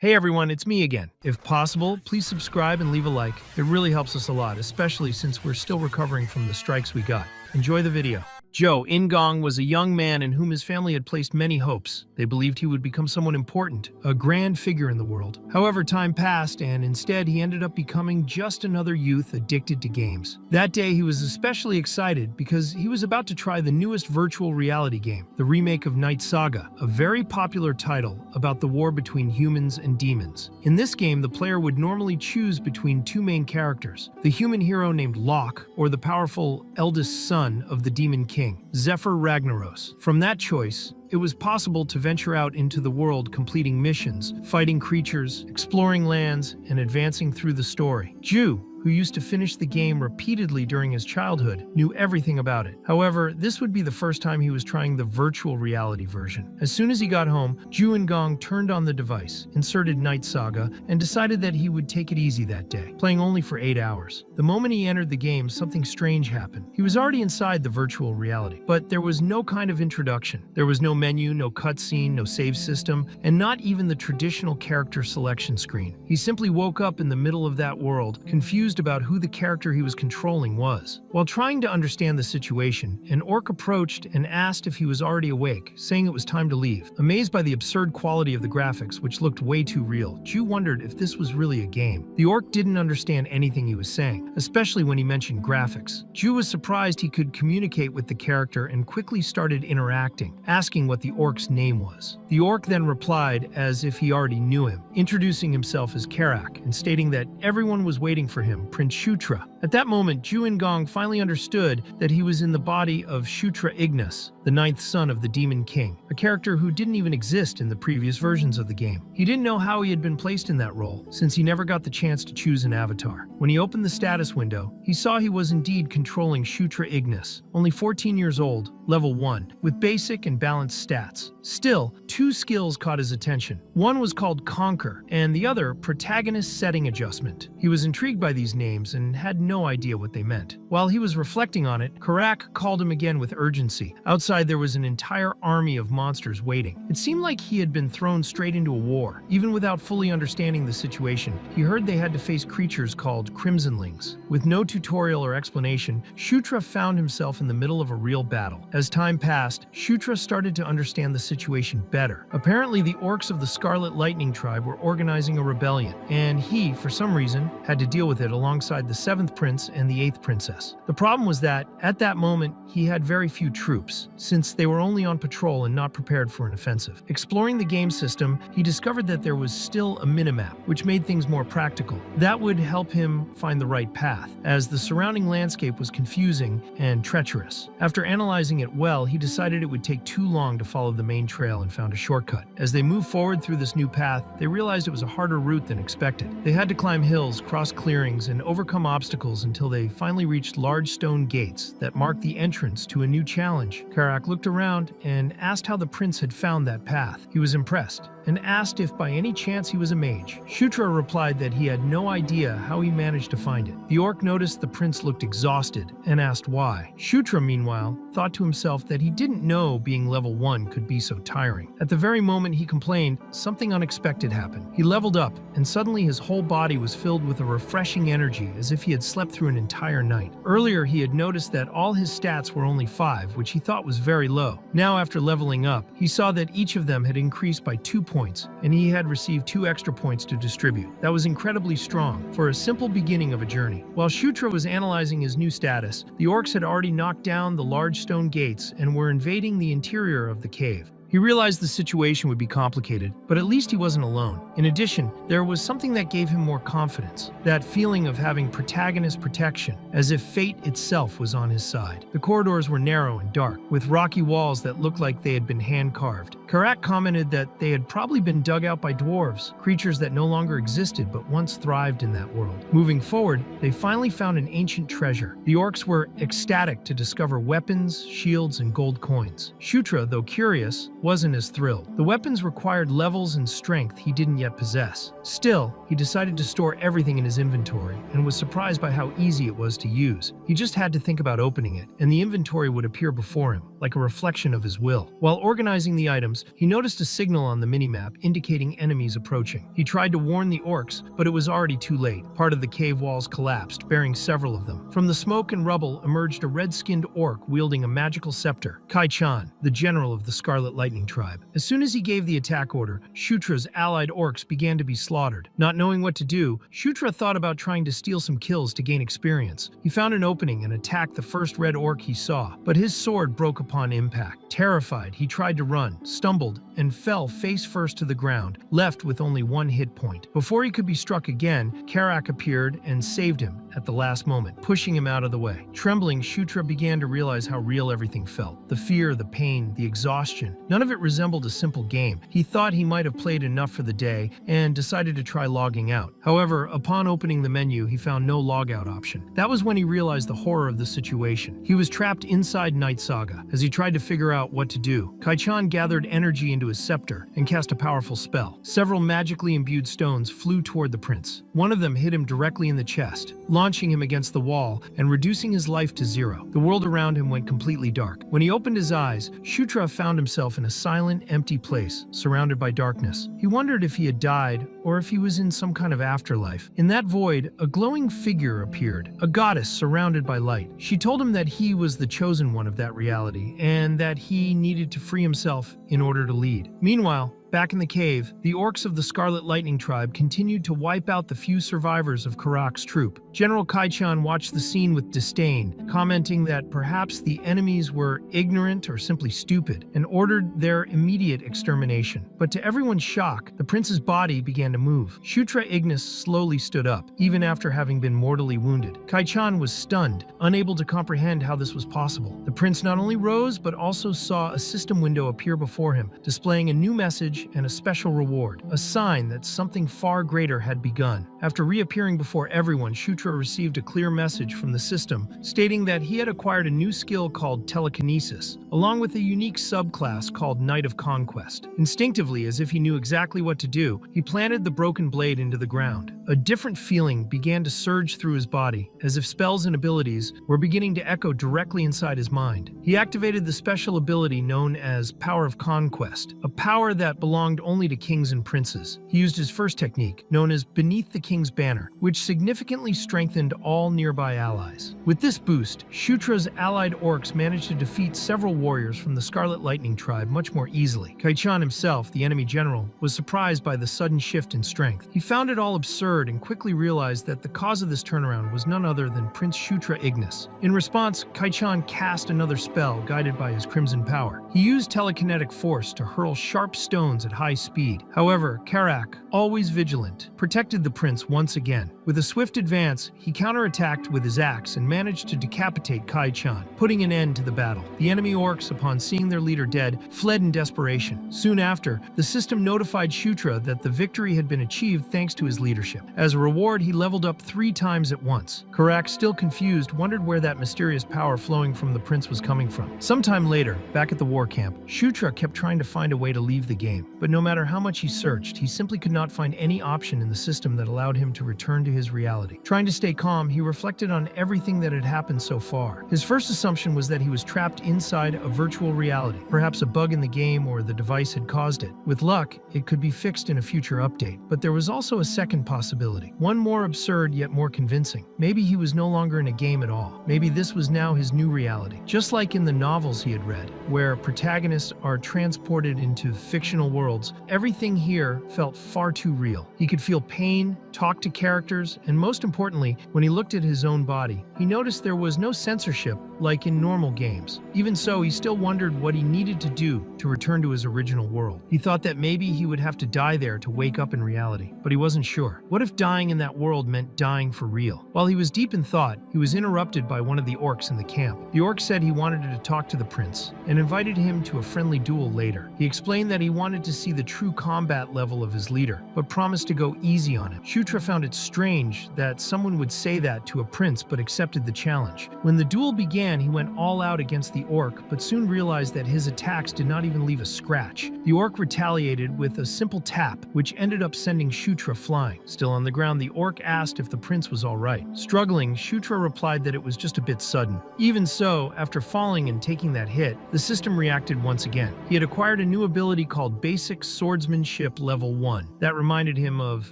Hey everyone, it's me again. If possible, please subscribe and leave a like. It really helps us a lot, especially since we're still recovering from the strikes we got. Enjoy the video. Zhou Ingong was a young man in whom his family had placed many hopes. They believed he would become someone important, a grand figure in the world. However, time passed, and instead he ended up becoming just another youth addicted to games. That day he was especially excited because he was about to try the newest virtual reality game, the remake of Night Saga, a very popular title about the war between humans and demons. In this game, the player would normally choose between two main characters, the human hero named Locke, or the powerful eldest son of the demon king, Zephyr Ragnaros. From that choice, it was possible to venture out into the world completing missions, fighting creatures, exploring lands, and advancing through the story. Zhu, who used to finish the game repeatedly during his childhood, knew everything about it. However, this would be the first time he was trying the virtual reality version. As soon as he got home, Zhu Ingong turned on the device, inserted Night Saga, and decided that he would take it easy that day, playing only for 8 hours. The moment he entered the game, something strange happened. He was already inside the virtual reality, but there was no kind of introduction. There was no menu, no cutscene, no save system, and not even the traditional character selection screen. He simply woke up in the middle of that world, confused about who the character he was controlling was. While trying to understand the situation, an orc approached and asked if he was already awake, saying it was time to leave. Amazed by the absurd quality of the graphics, which looked way too real, Zhu wondered if this was really a game. The orc didn't understand anything he was saying, especially when he mentioned graphics. Zhu was surprised he could communicate with the character and quickly started interacting, asking what the orc's name was. The orc then replied as if he already knew him, introducing himself as Karak and stating that everyone was waiting for him, Prince Shutra. At that moment, Zhu Ingong finally understood that he was in the body of Shutra Ignis, the 9th son of the Demon King, a character who didn't even exist in the previous versions of the game. He didn't know how he had been placed in that role, since he never got the chance to choose an avatar. When he opened the status window, he saw he was indeed controlling Shutra Ignis, only 14 years old, level 1, with basic and balanced stats. Still, 2 skills caught his attention. One was called Conquer, and the other Protagonist Setting Adjustment. He was intrigued by these names and had no idea what they meant. While he was reflecting on it, Karak called him again with urgency. Outside, there was an entire army of monsters waiting. It seemed like he had been thrown straight into a war. Even without fully understanding the situation, he heard they had to face creatures called Crimsonlings. With no tutorial or explanation, Shutra found himself in the middle of a real battle. As time passed, Shutra started to understand the situation better. Apparently, the orcs of the Scarlet Lightning tribe were organizing a rebellion, and he, for some reason, had to deal with it alongside the 7th prince and the 8th princess. The problem was that, at that moment, he had very few troops, since they were only on patrol and not prepared for an offensive. Exploring the game system, he discovered that there was still a minimap, which made things more practical. That would help him find the right path, as the surrounding landscape was confusing and treacherous. After analyzing it well, he decided it would take too long to follow the main trail and found a shortcut. As they moved forward through this new path, they realized it was a harder route than expected. They had to climb hills, cross clearings, and overcome obstacles until they finally reached large stone gates that marked the entrance to a new challenge. Karak looked around and asked how the prince had found that path. He was impressed and asked if by any chance he was a mage. Shutra replied that he had no idea how he managed to find it. The orc noticed the prince looked exhausted and asked why. Shutra, meanwhile, thought to himself that he didn't know being level 1 could be so tiring. At the very moment he complained, something unexpected happened. He leveled up, and suddenly his whole body was filled with a refreshing energy as if he had slept through an entire night. Earlier he had noticed that all his stats were only 5, which he thought was very low. Now, after leveling up, he saw that each of them had increased by 2 points, and he had received 2 extra points to distribute. That was incredibly strong for a simple beginning of a journey. While Shutra was analyzing his new status, the orcs had already knocked down the large stone gates and were invading the interior of the cave. He realized the situation would be complicated, but at least he wasn't alone. In addition, there was something that gave him more confidence, that feeling of having protagonist protection, as if fate itself was on his side. The corridors were narrow and dark, with rocky walls that looked like they had been hand-carved. Karak commented that they had probably been dug out by dwarves, creatures that no longer existed but once thrived in that world. Moving forward, they finally found an ancient treasure. The orcs were ecstatic to discover weapons, shields, and gold coins. Shutra, though curious, wasn't as thrilled. The weapons required levels and strength he didn't yet possess. Still, he decided to store everything in his inventory and was surprised by how easy it was to use. He just had to think about opening it, and the inventory would appear before him, like a reflection of his will. While organizing the items, he noticed a signal on the minimap indicating enemies approaching. He tried to warn the orcs, but it was already too late. Part of the cave walls collapsed, bearing several of them. From the smoke and rubble emerged a red-skinned orc wielding a magical scepter, Kai-chan, the general of the Scarlet Lightning tribe. As soon as he gave the attack order, Shutra's allied orcs began to be slaughtered. Not knowing what to do, Shutra thought about trying to steal some kills to gain experience. He found an opening and attacked the first red orc he saw, but his sword broke upon impact. Terrified, he tried to run, stumbled, and fell face first to the ground, left with only one hit point. Before he could be struck again, Karak appeared and saved him at the last moment, pushing him out of the way. Trembling, Shutra began to realize how real everything felt. The fear, the pain, the exhaustion. None of it resembled a simple game. He thought he might have played enough for the day and decided to try logging out. However, upon opening the menu, he found no logout option. That was when he realized the horror of the situation. He was trapped inside Night Saga. As he tried to figure out what to do, Kai-chan gathered energy into his scepter and cast a powerful spell. Several magically imbued stones flew toward the prince. One of them hit him directly in the chest, launching him against the wall and reducing his life to zero. The world around him went completely dark. When he opened his eyes, Shutra found himself in a silent, empty place, surrounded by darkness. He wondered if he had died or if he was in some kind of afterlife. In that void, a glowing figure appeared, a goddess surrounded by light. She told him that he was the chosen one of that reality and that he needed to free himself in order to lead. Meanwhile, back in the cave, the orcs of the Scarlet Lightning tribe continued to wipe out the few survivors of Karak's troop. General Kai-chan watched the scene with disdain, commenting that perhaps the enemies were ignorant or simply stupid, and ordered their immediate extermination. But to everyone's shock, the prince's body began to move. Shutra Ignis slowly stood up, even after having been mortally wounded. Kai-chan was stunned, unable to comprehend how this was possible. The prince not only rose, but also saw a system window appear before him, displaying a new message and a special reward, a sign that something far greater had begun. After reappearing before everyone, Shutra received a clear message from the system stating that he had acquired a new skill called telekinesis, along with a unique subclass called Knight of Conquest. Instinctively, as if he knew exactly what to do, he planted the broken blade into the ground. A different feeling began to surge through his body, as if spells and abilities were beginning to echo directly inside his mind. He activated the special ability known as Power of Conquest, a power that belonged only to kings and princes. He used his first technique, known as Beneath the King's Banner, which significantly strengthened all nearby allies. With this boost, Shutra's allied orcs managed to defeat several warriors from the Scarlet Lightning tribe much more easily. Kai-chan himself, the enemy general, was surprised by the sudden shift in strength. He found it all absurd and quickly realized that the cause of this turnaround was none other than Prince Shutra Ignis. In response, Kai-chan cast another spell guided by his crimson power. He used telekinetic force to hurl sharp stones at high speed. However, Karak, always vigilant, protected the prince once again. With a swift advance, he counterattacked with his axe and managed to decapitate Kai-chan, putting an end to the battle. The enemy orcs, upon seeing their leader dead, fled in desperation. Soon after, the system notified Shutra that the victory had been achieved thanks to his leadership. As a reward, he leveled up 3 times at once. Karak, still confused, wondered where that mysterious power flowing from the prince was coming from. Sometime later, back at the war camp, Shutra kept trying to find a way to leave the game, but no matter how much he searched, he simply could not find any option in the system that allowed him to return to his reality. Trying to stay calm, he reflected on everything that had happened so far. His first assumption was that he was trapped inside a virtual reality, perhaps a bug in the game or the device had caused it. With luck, it could be fixed in a future update. But there was also a second possibility, one more absurd yet more convincing. Maybe he was no longer in a game at all. Maybe this was now his new reality. Just like in the novels he had read, where protagonists are transported into fictional worlds, everything here felt far too real. He could feel pain, talk to characters, and most importantly, when he looked at his own body, he noticed there was no censorship like in normal games. Even so, he still wondered what he needed to do to return to his original world. He thought that maybe he would have to die there to wake up in reality, but he wasn't sure. What if dying in that world meant dying for real? While he was deep in thought, he was interrupted by one of the orcs in the camp. The orc said he wanted to talk to the prince and invited him to a friendly duel later. He explained that he wanted to see the true combat level of his leader, but promised to go easy on him. Shutra found it strange that someone would say that to a prince but accepted the challenge. When the duel began, he went all out against the orc, but soon realized that his attacks did not even leave a scratch. The orc retaliated with a simple tap, which ended up sending Shutra flying. Still on the ground, the orc asked if the prince was all right. Struggling, Shutra replied that it was just a bit sudden. Even so, after falling and taking that hit, the system reacted once again. He had acquired a new ability called Basic Swordsmanship Level 1. That reminded him of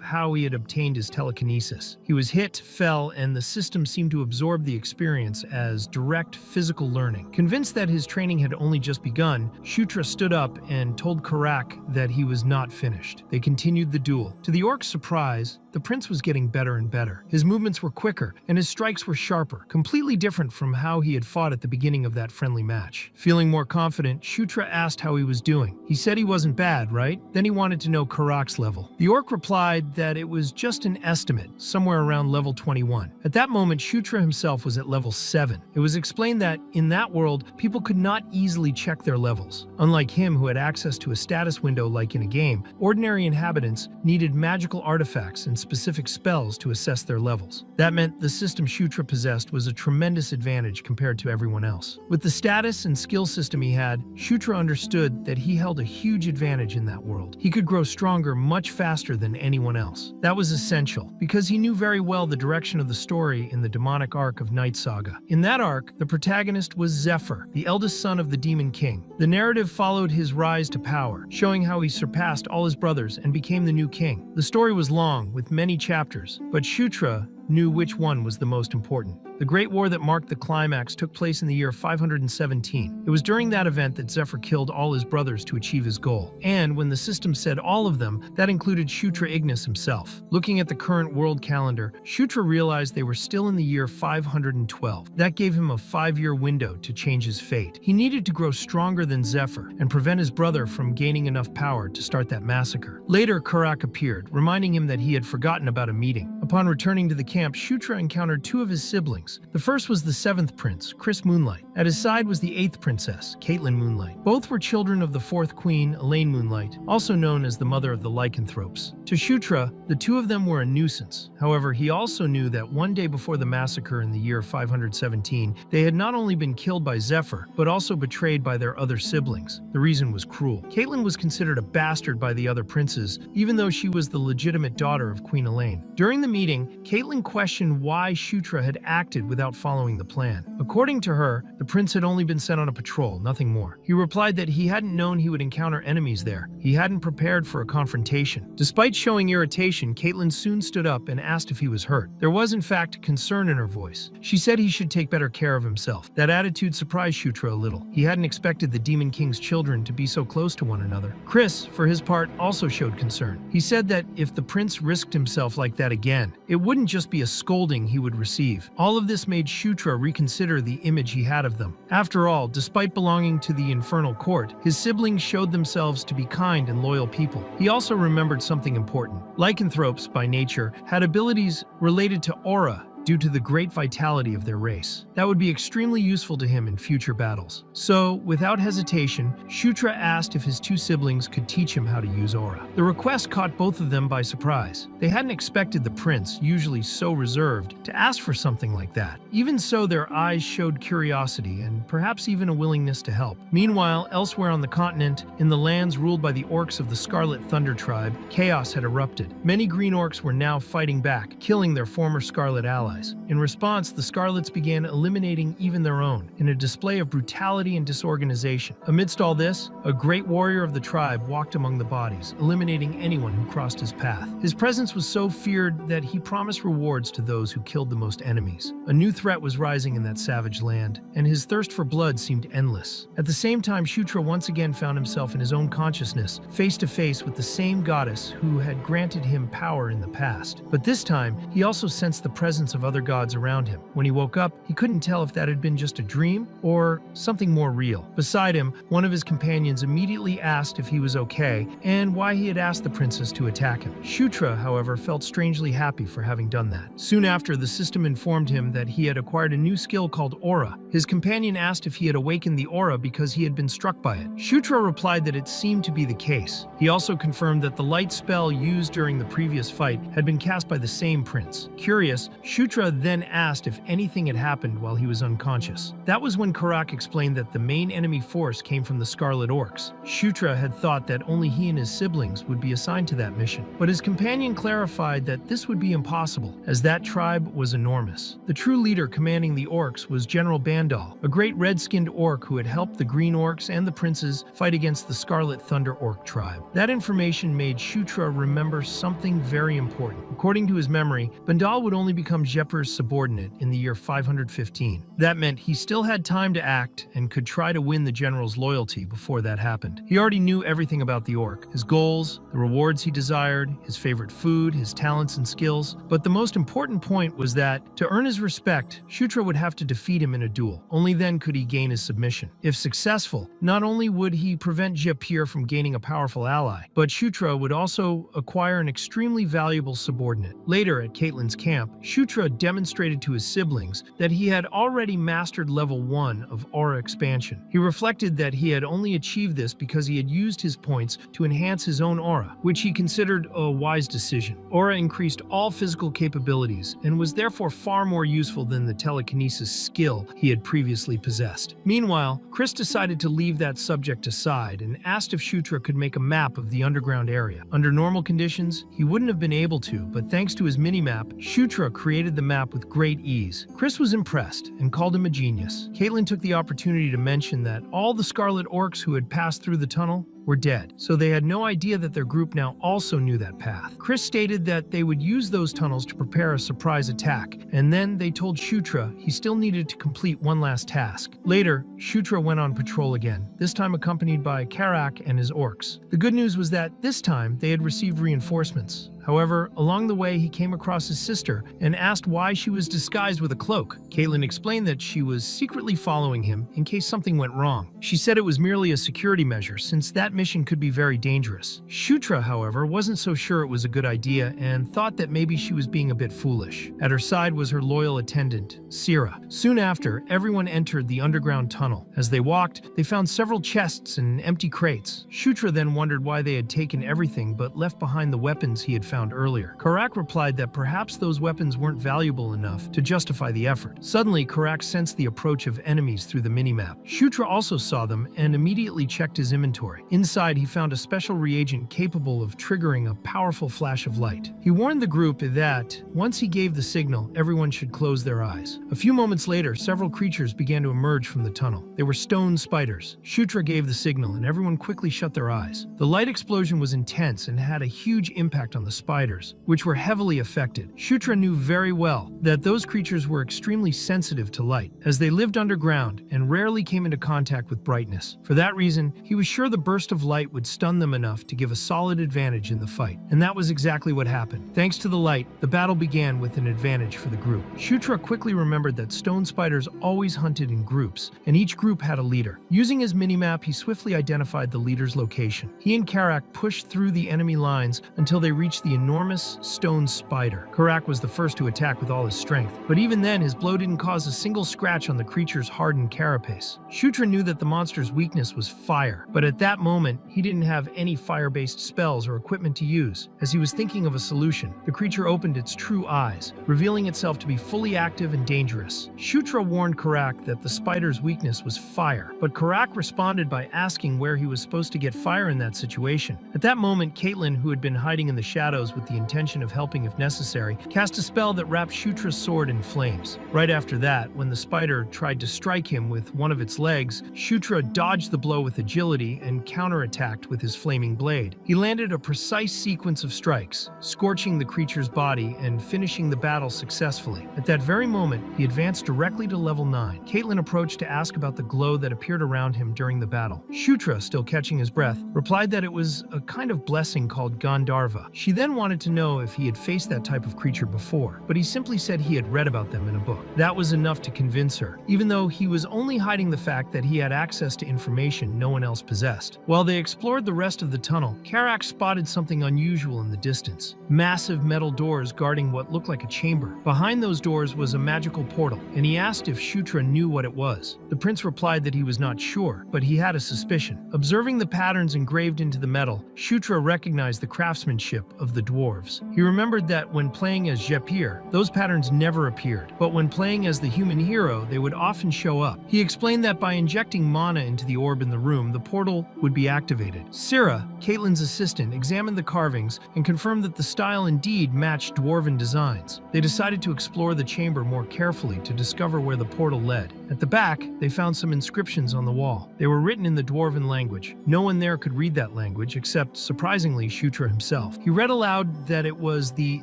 how he had obtained his telekinesis. He was hit, fell, and the system seemed to absorb the experience as direct physical learning. Convinced that his training had only just begun, Shutra stood up and told Karak that he was not finished. They continued the duel. To the orc's surprise, the prince was getting better and better. His movements were quicker, and his strikes were sharper, completely different from how he had fought at the beginning of that friendly match. Feeling more confident, Shutra asked how he was doing. He said he wasn't bad, right? Then he wanted to know Karak's level. The orc replied that it was just an estimate, somewhere around level 21. At that moment, Shutra himself was at level 7. It was explained that, in that world, people could not easily check their levels. Unlike him, who had access to a status window like in a game, ordinary inhabitants needed magical artifacts and specific spells to assess their levels. That meant the system Shutra possessed was a tremendous advantage compared to everyone else. With the status and skill system he had, Shutra understood that he held a huge advantage in that world. He could grow stronger much faster than anyone else. That was essential, because he knew very well the direction of the story in the demonic arc of Night Saga. In that arc, the protagonist was Zephyr, the eldest son of the Demon King. The narrative followed his rise to power, showing how he surpassed all his brothers and became the new king. The story was long, with many chapters, but Shutra knew which one was the most important. The Great War that marked the climax took place in the year 517. It was during that event that Zephyr killed all his brothers to achieve his goal. And when the system said all of them, that included Shutra Ignis himself. Looking at the current world calendar, Shutra realized they were still in the year 512. That gave him a 5-year window to change his fate. He needed to grow stronger than Zephyr and prevent his brother from gaining enough power to start that massacre. Later, Karak appeared, reminding him that he had forgotten about a meeting. Upon returning to the camp, Shutra encountered 2 of his siblings. The first was the 7th prince, Chris Moonlight. At his side was the 8th princess, Caitlin Moonlight. Both were children of the 4th queen, Elaine Moonlight, also known as the mother of the lycanthropes. To Shutra, the 2 of them were a nuisance. However, he also knew that one day before the massacre in the year 517, they had not only been killed by Zephyr, but also betrayed by their other siblings. The reason was cruel. Caitlin was considered a bastard by the other princes, even though she was the legitimate daughter of Queen Elaine. During the meeting, Caitlin questioned why Shutra had acted without following the plan. According to her, the prince had only been sent on a patrol, nothing more. He replied that he hadn't known he would encounter enemies there. He hadn't prepared for a confrontation. Despite showing irritation, Caitlin soon stood up and asked if he was hurt. There was, in fact, concern in her voice. She said he should take better care of himself. That attitude surprised Shutra a little. He hadn't expected the Demon King's children to be so close to one another. Chris, for his part, also showed concern. He said that if the prince risked himself like that again, it wouldn't just be a scolding he would receive. All of this made Shutra reconsider the image he had of them. After all, despite belonging to the infernal court, his siblings showed themselves to be kind and loyal people. He also remembered something important. Lycanthropes, by nature, had abilities related to aura due to the great vitality of their race. That would be extremely useful to him in future battles. So, without hesitation, Shutra asked if his 2 siblings could teach him how to use aura. The request caught both of them by surprise. They hadn't expected the prince, usually so reserved, to ask for something like that. Even so, their eyes showed curiosity and perhaps even a willingness to help. Meanwhile, elsewhere on the continent, in the lands ruled by the orcs of the Scarlet Thunder tribe, chaos had erupted. Many green orcs were now fighting back, killing their former Scarlet allies. In response, the Scarlets began eliminating even their own, in a display of brutality and disorganization. Amidst all this, a great warrior of the tribe walked among the bodies, eliminating anyone who crossed his path. His presence was so feared that he promised rewards to those who killed the most enemies. A new threat was rising in that savage land, and his thirst for blood seemed endless. At the same time, Shutra once again found himself in his own consciousness, face to face with the same goddess who had granted him power in the past. But this time, he also sensed the presence of of other gods around him. When he woke up, he couldn't tell if that had been just a dream or something more real. Beside him, one of his companions immediately asked if he was okay and why he had asked the princess to attack him. Shutra, however, felt strangely happy for having done that. Soon after, the system informed him that he had acquired a new skill called aura. His companion asked if he had awakened the aura because he had been struck by it. Shutra replied that it seemed to be the case. He also confirmed that the light spell used during the previous fight had been cast by the same prince. Curious, Shutra then asked if anything had happened while he was unconscious. That was when Karak explained that the main enemy force came from the Scarlet Orcs. Shutra had thought that only he and his siblings would be assigned to that mission, but his companion clarified that this would be impossible, as that tribe was enormous. The true leader commanding the orcs was General Bandal, a great red-skinned orc who had helped the Green Orcs and the princes fight against the Scarlet Thunder Orc tribe. That information made Shutra remember something very important. According to his memory, Bandal would only become Jepur's subordinate in the year 515. That meant he still had time to act and could try to win the general's loyalty before that happened. He already knew everything about the orc, his goals, the rewards he desired, his favorite food, his talents and skills, but the most important point was that, to earn his respect, Shutra would have to defeat him in a duel. Only then could he gain his submission. If successful, not only would he prevent Jepur from gaining a powerful ally, but Shutra would also acquire an extremely valuable subordinate. Later, at Caitlyn's camp, Shutra demonstrated to his siblings that he had already mastered level 1 of aura expansion. He reflected that he had only achieved this because he had used his points to enhance his own aura, which he considered a wise decision. Aura increased all physical capabilities and was therefore far more useful than the telekinesis skill he had previously possessed. Meanwhile, Chris decided to leave that subject aside and asked if Shutra could make a map of the underground area. Under normal conditions, he wouldn't have been able to, but thanks to his mini-map, Shutra created the map with great ease. Chris was impressed and called him a genius. Caitlyn took the opportunity to mention that all the Scarlet Orcs who had passed through the tunnel were dead, so they had no idea that their group now also knew that path. Chris stated that they would use those tunnels to prepare a surprise attack, and then they told Shutra he still needed to complete one last task. Later, Shutra went on patrol again, this time accompanied by Karak and his orcs. The good news was that this time they had received reinforcements. However, along the way, he came across his sister and asked why she was disguised with a cloak. Caitlyn explained that she was secretly following him in case something went wrong. She said it was merely a security measure, since that mission could be very dangerous. Shutra, however, wasn't so sure it was a good idea and thought that maybe she was being a bit foolish. At her side was her loyal attendant, Sira. Soon after, everyone entered the underground tunnel. As they walked, they found several chests and empty crates. Shutra then wondered why they had taken everything but left behind the weapons he had found earlier. Karak replied that perhaps those weapons weren't valuable enough to justify the effort. Suddenly, Karak sensed the approach of enemies through the minimap. Shutra also saw them and immediately checked his inventory. Inside, he found a special reagent capable of triggering a powerful flash of light. He warned the group that, once he gave the signal, everyone should close their eyes. A few moments later, several creatures began to emerge from the tunnel. They were stone spiders. Shutra gave the signal and everyone quickly shut their eyes. The light explosion was intense and had a huge impact on the spiders, which were heavily affected. Shutra knew very well that those creatures were extremely sensitive to light, as they lived underground and rarely came into contact with brightness. For that reason, he was sure the burst of light would stun them enough to give a solid advantage in the fight. And that was exactly what happened. Thanks to the light, the battle began with an advantage for the group. Shutra quickly remembered that stone spiders always hunted in groups, and each group had a leader. Using his minimap, he swiftly identified the leader's location. He and Karak pushed through the enemy lines until they reached the enormous stone spider. Karak was the first to attack with all his strength, but even then his blow didn't cause a single scratch on the creature's hardened carapace. Shutra knew that the monster's weakness was fire, but at that moment he didn't have any fire-based spells or equipment to use. As he was thinking of a solution, the creature opened its true eyes, revealing itself to be fully active and dangerous. Shutra warned Karak that the spider's weakness was fire, but Karak responded by asking where he was supposed to get fire in that situation. At that moment, Caitlyn, who had been hiding in the shadows with the intention of helping if necessary, cast a spell that wrapped Shutra's sword in flames. Right after that, when the spider tried to strike him with one of its legs, Shutra dodged the blow with agility and counterattacked with his flaming blade. He landed a precise sequence of strikes, scorching the creature's body and finishing the battle successfully. At that very moment, he advanced directly to level 9. Caitlyn approached to ask about the glow that appeared around him during the battle. Shutra, still catching his breath, replied that it was a kind of blessing called Gandharva. She then then wanted to know if he had faced that type of creature before, but he simply said he had read about them in a book. That was enough to convince her, even though he was only hiding the fact that he had access to information no one else possessed. While they explored the rest of the tunnel, Karak spotted something unusual in the distance. Massive metal doors guarding what looked like a chamber. Behind those doors was a magical portal, and he asked if Shutra knew what it was. The prince replied that he was not sure, but he had a suspicion. Observing the patterns engraved into the metal, Shutra recognized the craftsmanship of the dwarves. He remembered that when playing as Jepir, those patterns never appeared, but when playing as the human hero, they would often show up. He explained that by injecting mana into the orb in the room, the portal would be activated. Sira, Caitlyn's assistant, examined the carvings and confirmed that the style indeed matched dwarven designs. They decided to explore the chamber more carefully to discover where the portal led. At the back, they found some inscriptions on the wall. They were written in the dwarven language. No one there could read that language except, surprisingly, Shutra himself. He read aloud that it was the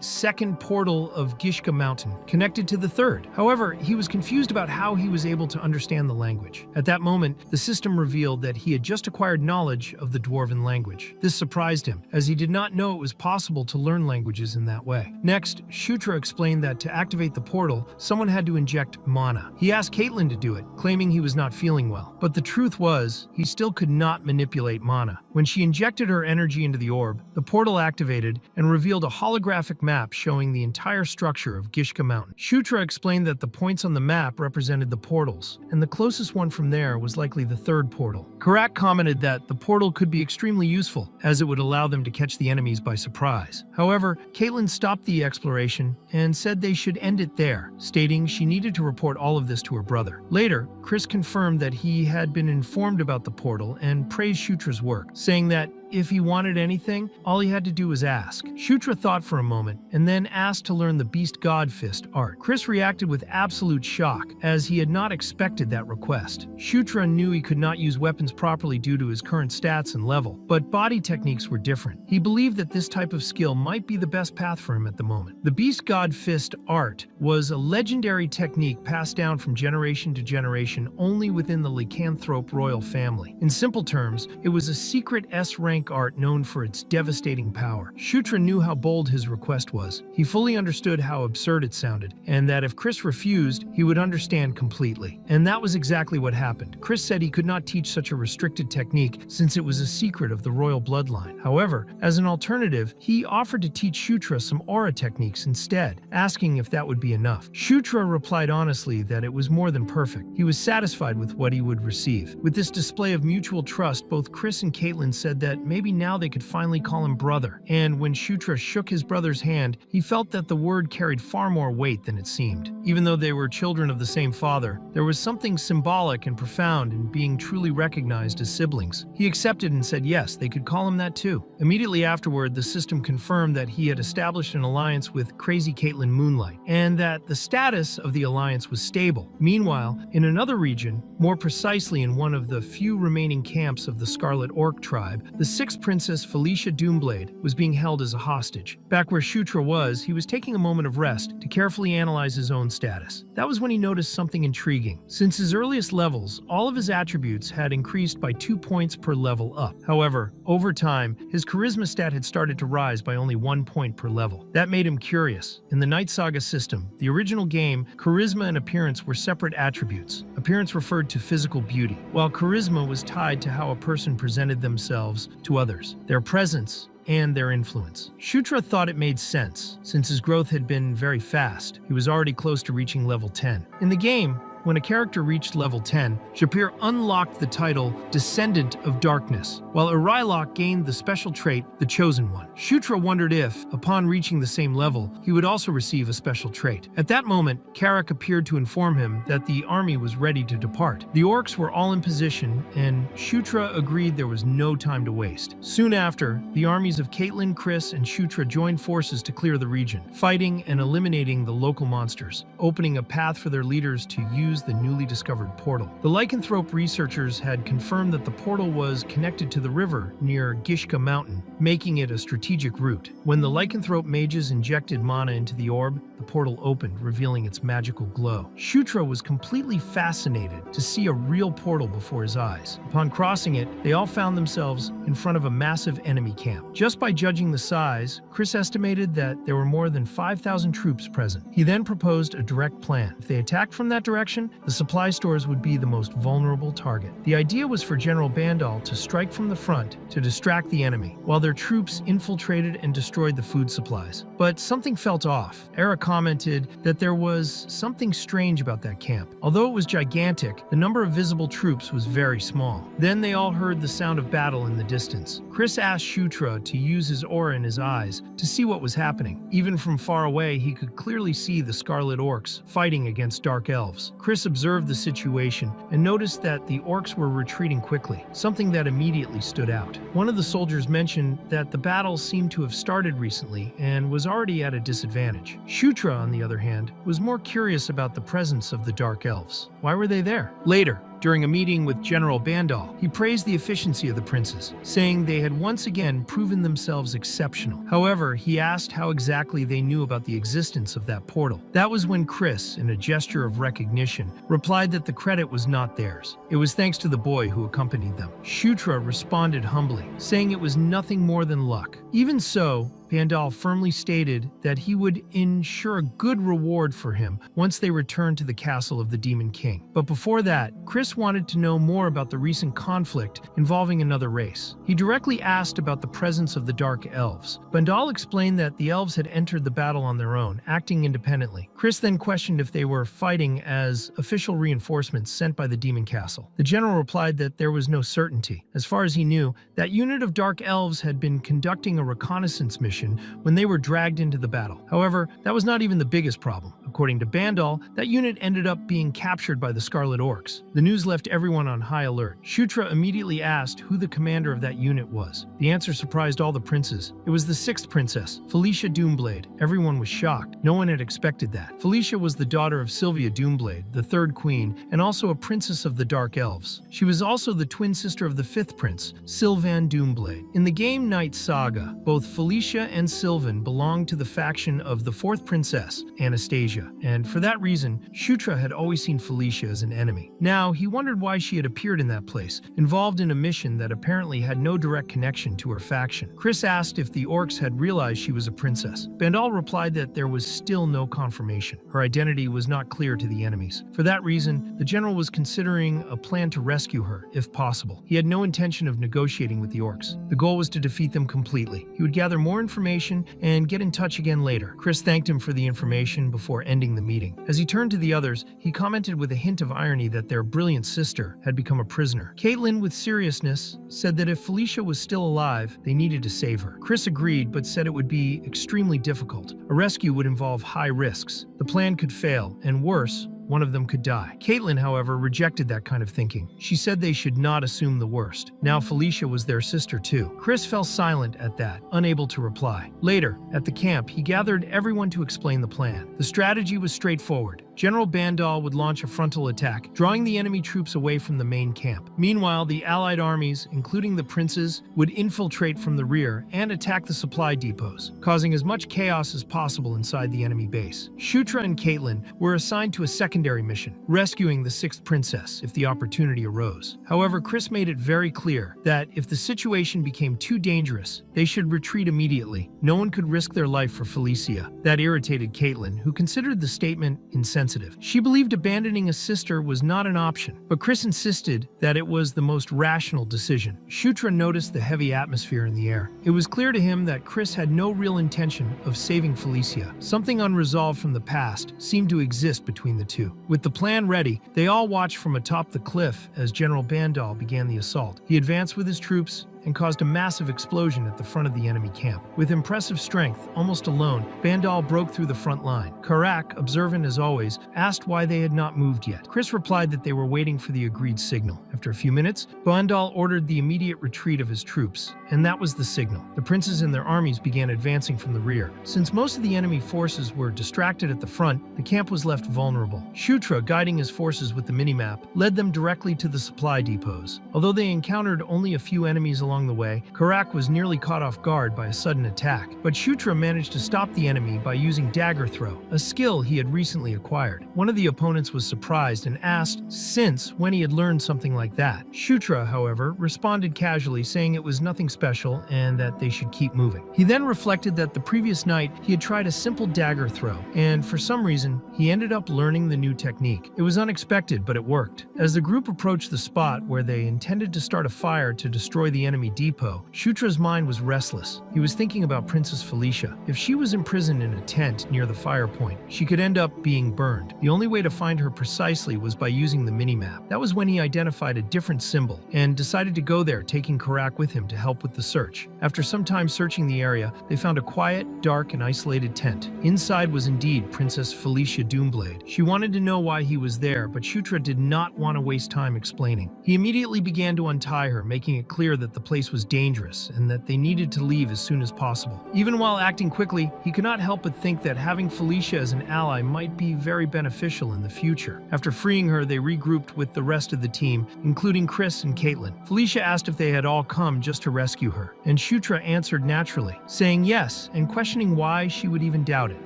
second portal of Gishka Mountain, connected to the third. However, he was confused about how he was able to understand the language. At that moment, the system revealed that he had just acquired knowledge of the dwarven language. This surprised him, as he did not know it was possible to learn languages in that way. Next, Shutra explained that to activate the portal, someone had to inject mana. He asked Caitlyn to do it, claiming he was not feeling well. But the truth was, he still could not manipulate mana. When she injected her energy into the orb, the portal activated and revealed a holographic map showing the entire structure of Gishka Mountain. Shutra explained that the points on the map represented the portals, and the closest one from there was likely the third portal. Karak commented that the portal could be extremely useful, as it would allow them to catch the enemies by surprise. However, Caitlyn stopped the exploration and said they should end it there, stating she needed to report all of this to her brother. Later, Chris confirmed that he had been informed about the portal and praised Shutra's work, saying that if he wanted anything, all he had to do was ask. Shutra thought for a moment and then asked to learn the Beast God Fist art. Chris reacted with absolute shock, as he had not expected that request. Shutra knew he could not use weapons properly due to his current stats and level, but body techniques were different. He believed that this type of skill might be the best path for him at the moment. The Beast God Fist art was a legendary technique passed down from generation to generation only within the lycanthrope royal family. In simple terms, it was a secret S-rank art known for its devastating power. Shutra knew how bold his request was. He fully understood how absurd it sounded, and that if Chris refused, he would understand completely. And that was exactly what happened. Chris said he could not teach such a restricted technique since it was a secret of the royal bloodline. However, as an alternative, he offered to teach Shutra some aura techniques instead, asking if that would be enough. Shutra replied honestly that it was more than perfect. He was satisfied with what he would receive. With this display of mutual trust, both Chris and Caitlyn said that maybe now they could finally call him brother. And when Shutra shook his brother's hand, he felt that the word carried far more weight than it seemed. Even though they were children of the same father, there was something symbolic and profound in being truly recognized as siblings. He accepted and said yes, they could call him that too. Immediately afterward, the system confirmed that he had established an alliance with Crazy Caitlyn Moonlight, and that the status of the alliance was stable. Meanwhile, in another region, more precisely in one of the few remaining camps of the Scarlet Orc tribe, the sixth princess Felicia Doomblade was being held as a hostage. Back where Shutra was, he was taking a moment of rest to carefully analyze his own status. That was when he noticed something intriguing. Since his earliest levels, all of his attributes had increased by 2 points per level up. However, over time, his charisma stat had started to rise by only 1 point per level. That made him curious. In the Night Saga system, the original game, charisma and appearance were separate attributes. Appearance referred to physical beauty, while charisma was tied to how a person presented themselves to others, their presence, and their influence. Shutra thought it made sense, since his growth had been very fast. He was already close to reaching level 10. In the game, when a character reached level 10, Japir unlocked the title Descendant of Darkness, while Urilok gained the special trait The Chosen One. Shutra wondered if, upon reaching the same level, he would also receive a special trait. At that moment, Karak appeared to inform him that the army was ready to depart. The orcs were all in position, and Shutra agreed there was no time to waste. Soon after, the armies of Caitlyn, Chris, and Shutra joined forces to clear the region, fighting and eliminating the local monsters, opening a path for their leaders to use defuse the newly discovered portal. The lycanthrope researchers had confirmed that the portal was connected to the river near Gishka Mountain, making it a strategic route. When the lycanthrope mages injected mana into the orb, the portal opened, revealing its magical glow. Shutra was completely fascinated to see a real portal before his eyes. Upon crossing it, they all found themselves in front of a massive enemy camp. Just by judging the size, Chris estimated that there were more than 5,000 troops present. He then proposed a direct plan. If they attacked from that direction, the supply stores would be the most vulnerable target. The idea was for General Bandal to strike from the front to distract the enemy, while their troops infiltrated and destroyed the food supplies. But something felt off. Era commented that there was something strange about that camp. Although it was gigantic, the number of visible troops was very small. Then they all heard the sound of battle in the distance. Chris asked Shutra to use his aura in his eyes to see what was happening. Even from far away, he could clearly see the Scarlet Orcs fighting against Dark Elves. Chris observed the situation and noticed that the Orcs were retreating quickly, something that immediately stood out. One of the soldiers mentioned that the battle seemed to have started recently and was already at a disadvantage. Shutra, on the other hand, was more curious about the presence of the Dark Elves. Why were they there? Later, during a meeting with General Bandal, he praised the efficiency of the princes, saying they had once again proven themselves exceptional. However, he asked how exactly they knew about the existence of that portal. That was when Chris, in a gesture of recognition, replied that the credit was not theirs. It was thanks to the boy who accompanied them. Shutra responded humbly, saying it was nothing more than luck. Even so, Bandal firmly stated that he would ensure a good reward for him once they returned to the castle of the Demon King. But before that, Chris wanted to know more about the recent conflict involving another race. He directly asked about the presence of the Dark Elves. Bandal explained that the elves had entered the battle on their own, acting independently. Chris then questioned if they were fighting as official reinforcements sent by the Demon Castle. The general replied that there was no certainty. As far as he knew, that unit of Dark Elves had been conducting a reconnaissance mission when they were dragged into the battle. However, that was not even the biggest problem. According to Bandal, that unit ended up being captured by the Scarlet Orcs. The news left everyone on high alert. Shutra immediately asked who the commander of that unit was. The answer surprised all the princes. It was the 6th princess, Felicia Doomblade. Everyone was shocked. No one had expected that. Felicia was the daughter of Sylvia Doomblade, the 3rd queen, and also a princess of the Dark Elves. She was also the twin sister of the 5th prince, Sylvan Doomblade. In the game Night Saga, both Felicia and Sylvan belonged to the faction of the 4th princess, Anastasia, and for that reason, Shutra had always seen Felicia as an enemy. Now, he wondered why she had appeared in that place, involved in a mission that apparently had no direct connection to her faction. Chris asked if the orcs had realized she was a princess. Bandal replied that there was still no confirmation. Her identity was not clear to the enemies. For that reason, the general was considering a plan to rescue her, if possible. He had no intention of negotiating with the orcs. The goal was to defeat them completely. He would gather more information and get in touch again later. Chris thanked him for the information before ending the meeting. As he turned to the others, he commented with a hint of irony that their brilliant sister had become a prisoner. Caitlin, with seriousness, said that if Felicia was still alive, they needed to save her. Chris agreed, but said it would be extremely difficult. A rescue would involve high risks. The plan could fail, and worse, one of them could die. Caitlin, however, rejected that kind of thinking. She said they should not assume the worst. Now Felicia was their sister too. Chris fell silent at that, unable to reply. Later, at the camp, he gathered everyone to explain the plan. The strategy was straightforward. General Bandal would launch a frontal attack, drawing the enemy troops away from the main camp. Meanwhile, the allied armies, including the princes, would infiltrate from the rear and attack the supply depots, causing as much chaos as possible inside the enemy base. Shutra and Caitlin were assigned to a secondary mission, rescuing the 6th princess if the opportunity arose. However, Chris made it very clear that if the situation became too dangerous, they should retreat immediately. No one could risk their life for Felicia. That irritated Caitlin, who considered the statement insensitive. She believed abandoning a sister was not an option, but Chris insisted that it was the most rational decision. Shutra noticed the heavy atmosphere in the air. It was clear to him that Chris had no real intention of saving Felicia. Something unresolved from the past seemed to exist between the two. With the plan ready, they all watched from atop the cliff as General Bandal began the assault. He advanced with his troops, and caused a massive explosion at the front of the enemy camp. With impressive strength, almost alone, Bandal broke through the front line. Karak, observant as always, asked why they had not moved yet. Chris replied that they were waiting for the agreed signal. After a few minutes, Bandal ordered the immediate retreat of his troops, and that was the signal. The princes and their armies began advancing from the rear. Since most of the enemy forces were distracted at the front, the camp was left vulnerable. Shutra, guiding his forces with the minimap, led them directly to the supply depots. Although they encountered only a few enemies along the way, Karak was nearly caught off guard by a sudden attack. But Shutra managed to stop the enemy by using dagger throw, a skill he had recently acquired. One of the opponents was surprised and asked since when he had learned something like that. Shutra, however, responded casually, saying it was nothing special and that they should keep moving. He then reflected that the previous night he had tried a simple dagger throw, and for some reason, he ended up learning the new technique. It was unexpected, but it worked. As the group approached the spot where they intended to start a fire to destroy the enemy depot, Shutra's mind was restless. He was thinking about Princess Felicia. If she was imprisoned in a tent near the fire point, she could end up being burned. The only way to find her precisely was by using the minimap. That was when he identified a different symbol and decided to go there, taking Karak with him to help with the search. After some time searching the area, they found a quiet, dark, and isolated tent. Inside was indeed Princess Felicia Doomblade. She wanted to know why he was there, but Shutra did not want to waste time explaining. He immediately began to untie her, making it clear that the place was dangerous and that they needed to leave as soon as possible. Even while acting quickly, he could not help but think that having Felicia as an ally might be very beneficial in the future. After freeing her, they regrouped with the rest of the team, including Chris and Caitlin. Felicia asked if they had all come just to rescue her, and Shutra answered naturally, saying yes and questioning why she would even doubt it,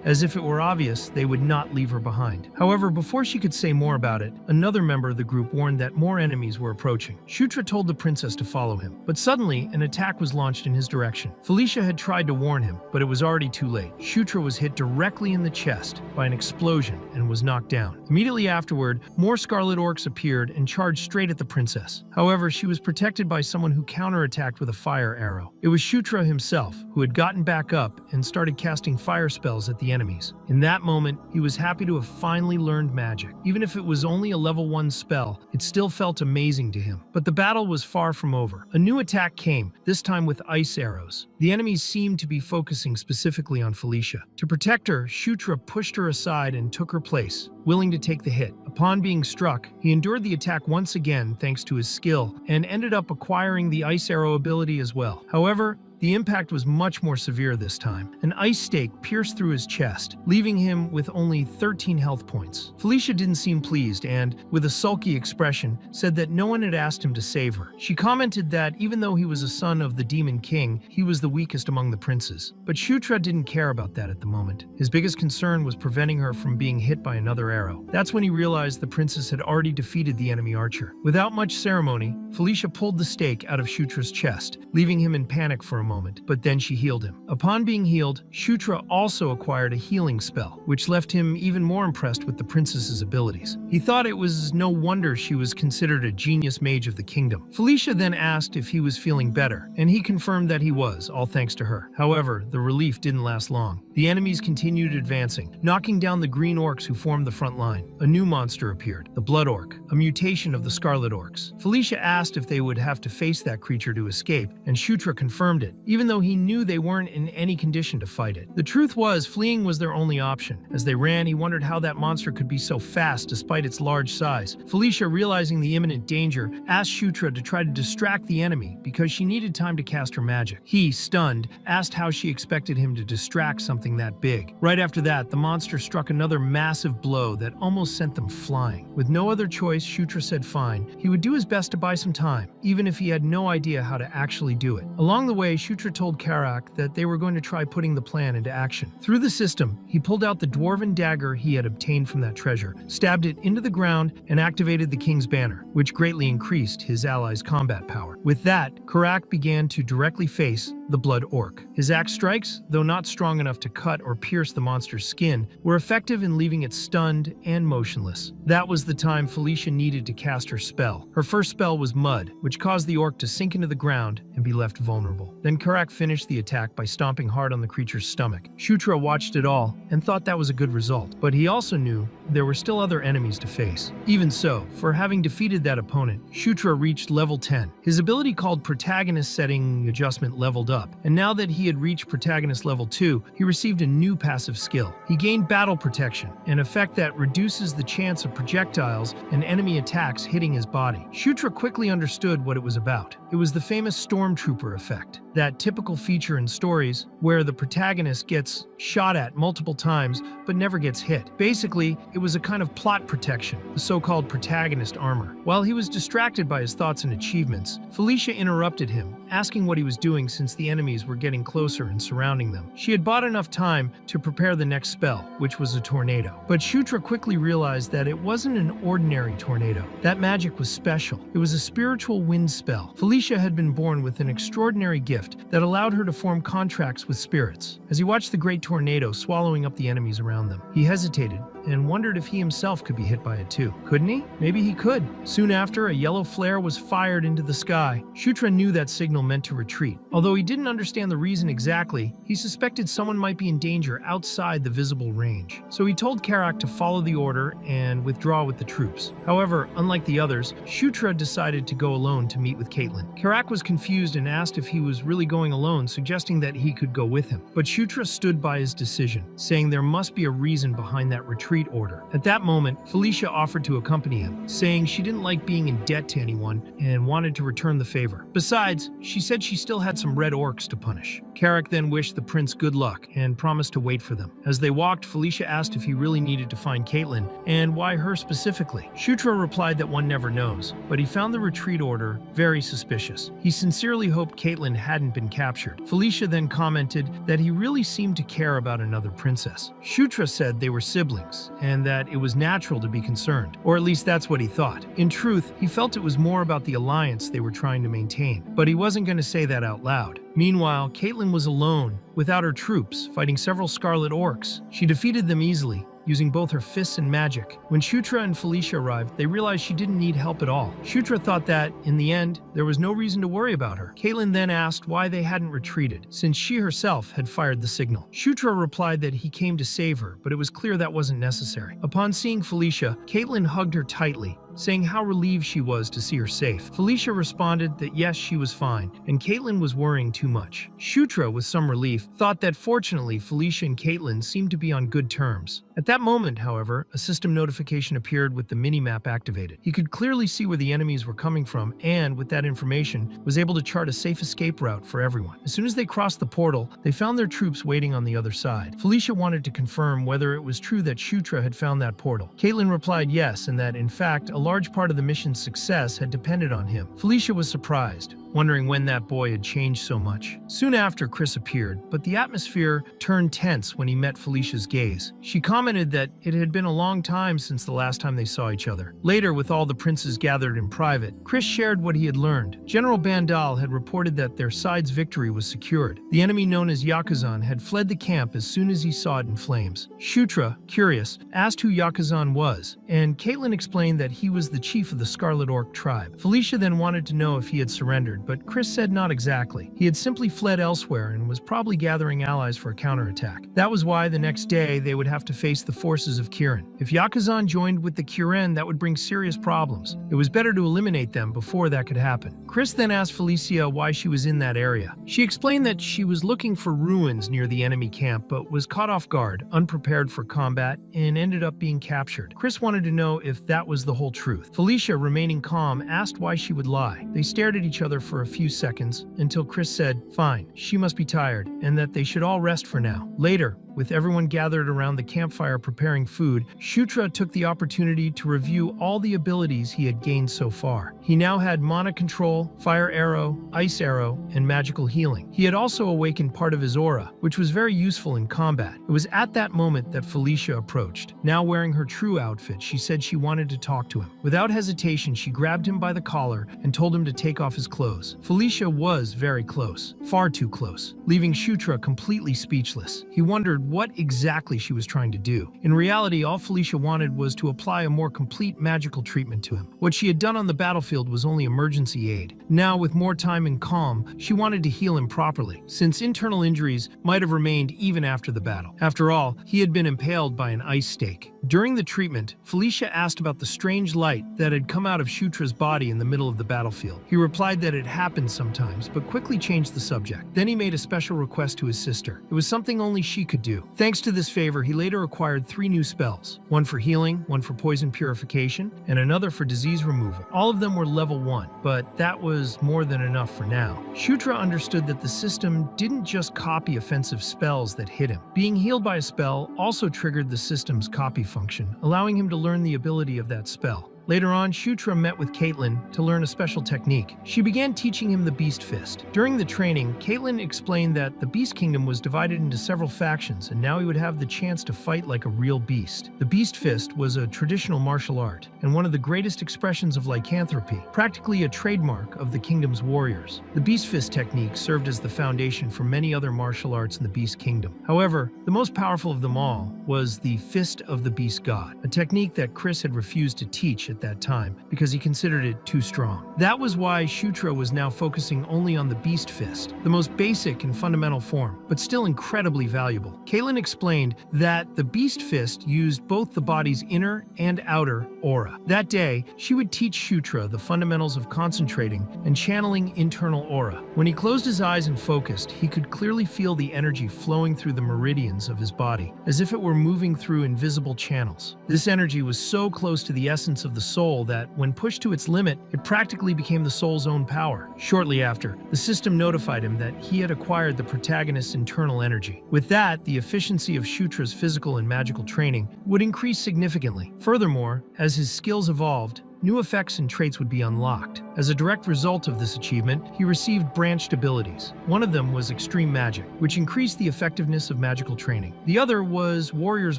as if it were obvious they would not leave her behind. However, before she could say more about it, another member of the group warned that more enemies were approaching. Shutra told the princess to follow him, but suddenly an attack was launched in his direction. Felicia had tried to warn him, but it was already too late. Shutra was hit directly in the chest by an explosion and was knocked down. Immediately afterward, more scarlet orcs appeared and charged straight at the princess. However, she was protected by someone who counterattacked with a fire arrow. It was Shutra himself, who had gotten back up and started casting fire spells at the enemies. In that moment, he was happy to have finally learned magic. Even if it was only a level 1 spell, it still felt amazing to him. But the battle was far from over. A new attack came, this time with ice arrows. The enemies seemed to be focusing specifically on Felicia. To protect her, Shutra pushed her aside and took her place, willing to take the hit. Upon being struck, he endured the attack once again thanks to his skill and ended up acquiring the ice arrow ability as well. However, the impact was much more severe this time. An ice stake pierced through his chest, leaving him with only 13 health points. Felicia didn't seem pleased and, with a sulky expression, said that no one had asked him to save her. She commented that even though he was a son of the Demon King, he was the weakest among the princes. But Shutra didn't care about that at the moment. His biggest concern was preventing her from being hit by another arrow. That's when he realized the princess had already defeated the enemy archer. Without much ceremony, Felicia pulled the stake out of Shutra's chest, leaving him in panic for a moment, but then she healed him. Upon being healed, Shutra also acquired a healing spell, which left him even more impressed with the princess's abilities. He thought it was no wonder she was considered a genius mage of the kingdom. Felicia then asked if he was feeling better, and he confirmed that he was, all thanks to her. However, the relief didn't last long. The enemies continued advancing, knocking down the green orcs who formed the front line. A new monster appeared, the Blood Orc, a mutation of the Scarlet Orcs. Felicia asked if they would have to face that creature to escape, and Shutra confirmed it, even though he knew they weren't in any condition to fight it. The truth was, fleeing was their only option. As they ran, he wondered how that monster could be so fast despite its large size. Felicia, realizing the imminent danger, asked Shutra to try to distract the enemy because she needed time to cast her magic. He, stunned, asked how she expected him to distract something that big. Right after that, the monster struck another massive blow that almost sent them flying. With no other choice, Shutra said fine. He would do his best to buy some time, even if he had no idea how to actually do it. Along the way, Shutra told Karak that they were going to try putting the plan into action. Through the system, he pulled out the dwarven dagger he had obtained from that treasure, stabbed it into the ground, and activated the king's banner, which greatly increased his allies' combat power. With that, Karak began to directly face the Blood Orc. His axe strikes, though not strong enough to cut or pierce the monster's skin, were effective in leaving it stunned and motionless. That was the time Felicia needed to cast her spell. Her first spell was Mud, which caused the orc to sink into the ground and be left vulnerable. Then Karak finished the attack by stomping hard on the creature's stomach. Shutra watched it all and thought that was a good result, but he also knew there were still other enemies to face. Even so, for having defeated that opponent, Shutra reached level 10. His ability called Protagonist Setting Adjustment leveled up, and now that he had reached Protagonist level 2, he received a new passive skill. He gained Battle Protection, an effect that reduces the chance of projectiles and enemy attacks hitting his body. Shutra quickly understood what it was about. It was the famous Stormtrooper effect, that typical feature in stories where the protagonist gets shot at multiple times but never gets hit. Basically, it was a kind of plot protection, the so-called protagonist armor. While he was distracted by his thoughts and achievements, Felicia interrupted him, asking what he was doing since the enemies were getting closer and surrounding them. She had bought enough time to prepare the next spell, which was a tornado. But Shutra quickly realized that it wasn't an ordinary tornado. That magic was special. It was a spiritual wind spell. Felicia had been born with an extraordinary gift that allowed her to form contracts with spirits. As he watched the great tornado swallowing up the enemies around them, he hesitated and wondered if he himself could be hit by it too. Couldn't he? Maybe he could. Soon after, a yellow flare was fired into the sky. Shutra knew that signal meant to retreat. Although he didn't understand the reason exactly, he suspected someone might be in danger outside the visible range. So he told Karak to follow the order and withdraw with the troops. However, unlike the others, Shutra decided to go alone to meet with Caitlin. Karak was confused and asked if he was really going alone, suggesting that he could go with him. But Shutra stood by his decision, saying there must be a reason behind that retreat order. At that moment, Felicia offered to accompany him, saying she didn't like being in debt to anyone and wanted to return the favor. Besides, she said she still had some red orcs to punish. Karak then wished the prince good luck and promised to wait for them. As they walked, Felicia asked if he really needed to find Caitlin and why her specifically. Shutra replied that one never knows, but he found the retreat order very suspicious. He sincerely hoped Caitlin hadn't been captured. Felicia then commented that he really seemed to care about another princess. Shutra said they were siblings and that it was natural to be concerned, or at least that's what he thought. In truth, he felt it was more about the alliance they were trying to maintain, but he wasn't going to say that out loud. Meanwhile, Caitlin was alone, without her troops, fighting several scarlet orcs. She defeated them easily, using both her fists and magic. When Shutra and Felicia arrived, they realized she didn't need help at all. Shutra thought that, in the end, there was no reason to worry about her. Caitlin then asked why they hadn't retreated, since she herself had fired the signal. Shutra replied that he came to save her, but it was clear that wasn't necessary. Upon seeing Felicia, Caitlin hugged her tightly, saying how relieved she was to see her safe. Felicia responded that yes, she was fine, and Caitlin was worrying too much. Shutra, with some relief, thought that fortunately Felicia and Caitlin seemed to be on good terms. At that moment, however, a system notification appeared with the minimap activated. He could clearly see where the enemies were coming from and, with that information, was able to chart a safe escape route for everyone. As soon as they crossed the portal, they found their troops waiting on the other side. Felicia wanted to confirm whether it was true that Shutra had found that portal. Caitlin replied yes, and that, in fact, a large part of the mission's success had depended on him. Felicia was surprised, wondering when that boy had changed so much. Soon after, Chris appeared, but the atmosphere turned tense when he met Felicia's gaze. She commented that it had been a long time since the last time they saw each other. Later, with all the princes gathered in private, Chris shared what he had learned. General Bandal had reported that their side's victory was secured. The enemy known as Yakuzan had fled the camp as soon as he saw it in flames. Shutra, curious, asked who Yakuzan was, and Caitlin explained that he was the chief of the Scarlet Orc tribe. Felicia then wanted to know if he had surrendered, but Chris said not exactly. He had simply fled elsewhere and was probably gathering allies for a counterattack. That was why the next day they would have to face the forces of Kirin. If Yakuzan joined with the Kirin, that would bring serious problems. It was better to eliminate them before that could happen. Chris then asked Felicia why she was in that area. She explained that she was looking for ruins near the enemy camp, but was caught off guard, unprepared for combat, and ended up being captured. Chris wanted to know if that was the whole truth. Felicia, remaining calm, asked why she would lie. They stared at each other for a few seconds until Chris said, fine, she must be tired, and that they should all rest for now. Later, with everyone gathered around the campfire preparing food, Shutra took the opportunity to review all the abilities he had gained so far. He now had mana control, fire arrow, ice arrow, and magical healing. He had also awakened part of his aura, which was very useful in combat. It was at that moment that Felicia approached. Now wearing her true outfit, she said she wanted to talk to him. Without hesitation, she grabbed him by the collar and told him to take off his clothes. Felicia was very close, far too close, leaving Shutra completely speechless. He wondered wondered what exactly she was trying to do. In reality, all Felicia wanted was to apply a more complete magical treatment to him. What she had done on the battlefield was only emergency aid. Now, with more time and calm, she wanted to heal him properly, since internal injuries might have remained even after the battle. After all, he had been impaled by an ice stake. During the treatment, Felicia asked about the strange light that had come out of Shutra's body in the middle of the battlefield. He replied that it happened sometimes, but quickly changed the subject. Then he made a special request to his sister. It was something only she could do. Thanks to this favor, he later acquired 3 new spells, one for healing, one for poison purification, and another for disease removal. All of them were level 1, but that was more than enough for now. Shutra understood that the system didn't just copy offensive spells that hit him. Being healed by a spell also triggered the system's copy function, allowing him to learn the ability of that spell. Later on, Shutra met with Caitlin to learn a special technique. She began teaching him the Beast Fist. During the training, Caitlin explained that the Beast Kingdom was divided into several factions, and now he would have the chance to fight like a real beast. The Beast Fist was a traditional martial art, and one of the greatest expressions of lycanthropy, practically a trademark of the kingdom's warriors. The Beast Fist technique served as the foundation for many other martial arts in the Beast Kingdom. However, the most powerful of them all was the Fist of the Beast God, a technique that Chris had refused to teach at that time because he considered it too strong. That was why Shutra was now focusing only on the Beast Fist, the most basic and fundamental form, but still incredibly valuable. Caitlin explained that the Beast Fist used both the body's inner and outer aura. That day, she would teach Shutra the fundamentals of concentrating and channeling internal aura. When he closed his eyes and focused, he could clearly feel the energy flowing through the meridians of his body, as if it were moving through invisible channels. This energy was so close to the essence of the soul that, when pushed to its limit, it practically became the soul's own power. Shortly after, the system notified him that he had acquired the protagonist's internal energy. With that, the efficiency of Shutra's physical and magical training would increase significantly. Furthermore, as his skills evolved, new effects and traits would be unlocked. As a direct result of this achievement, he received branched abilities. One of them was Extreme Magic, which increased the effectiveness of magical training. The other was Warrior's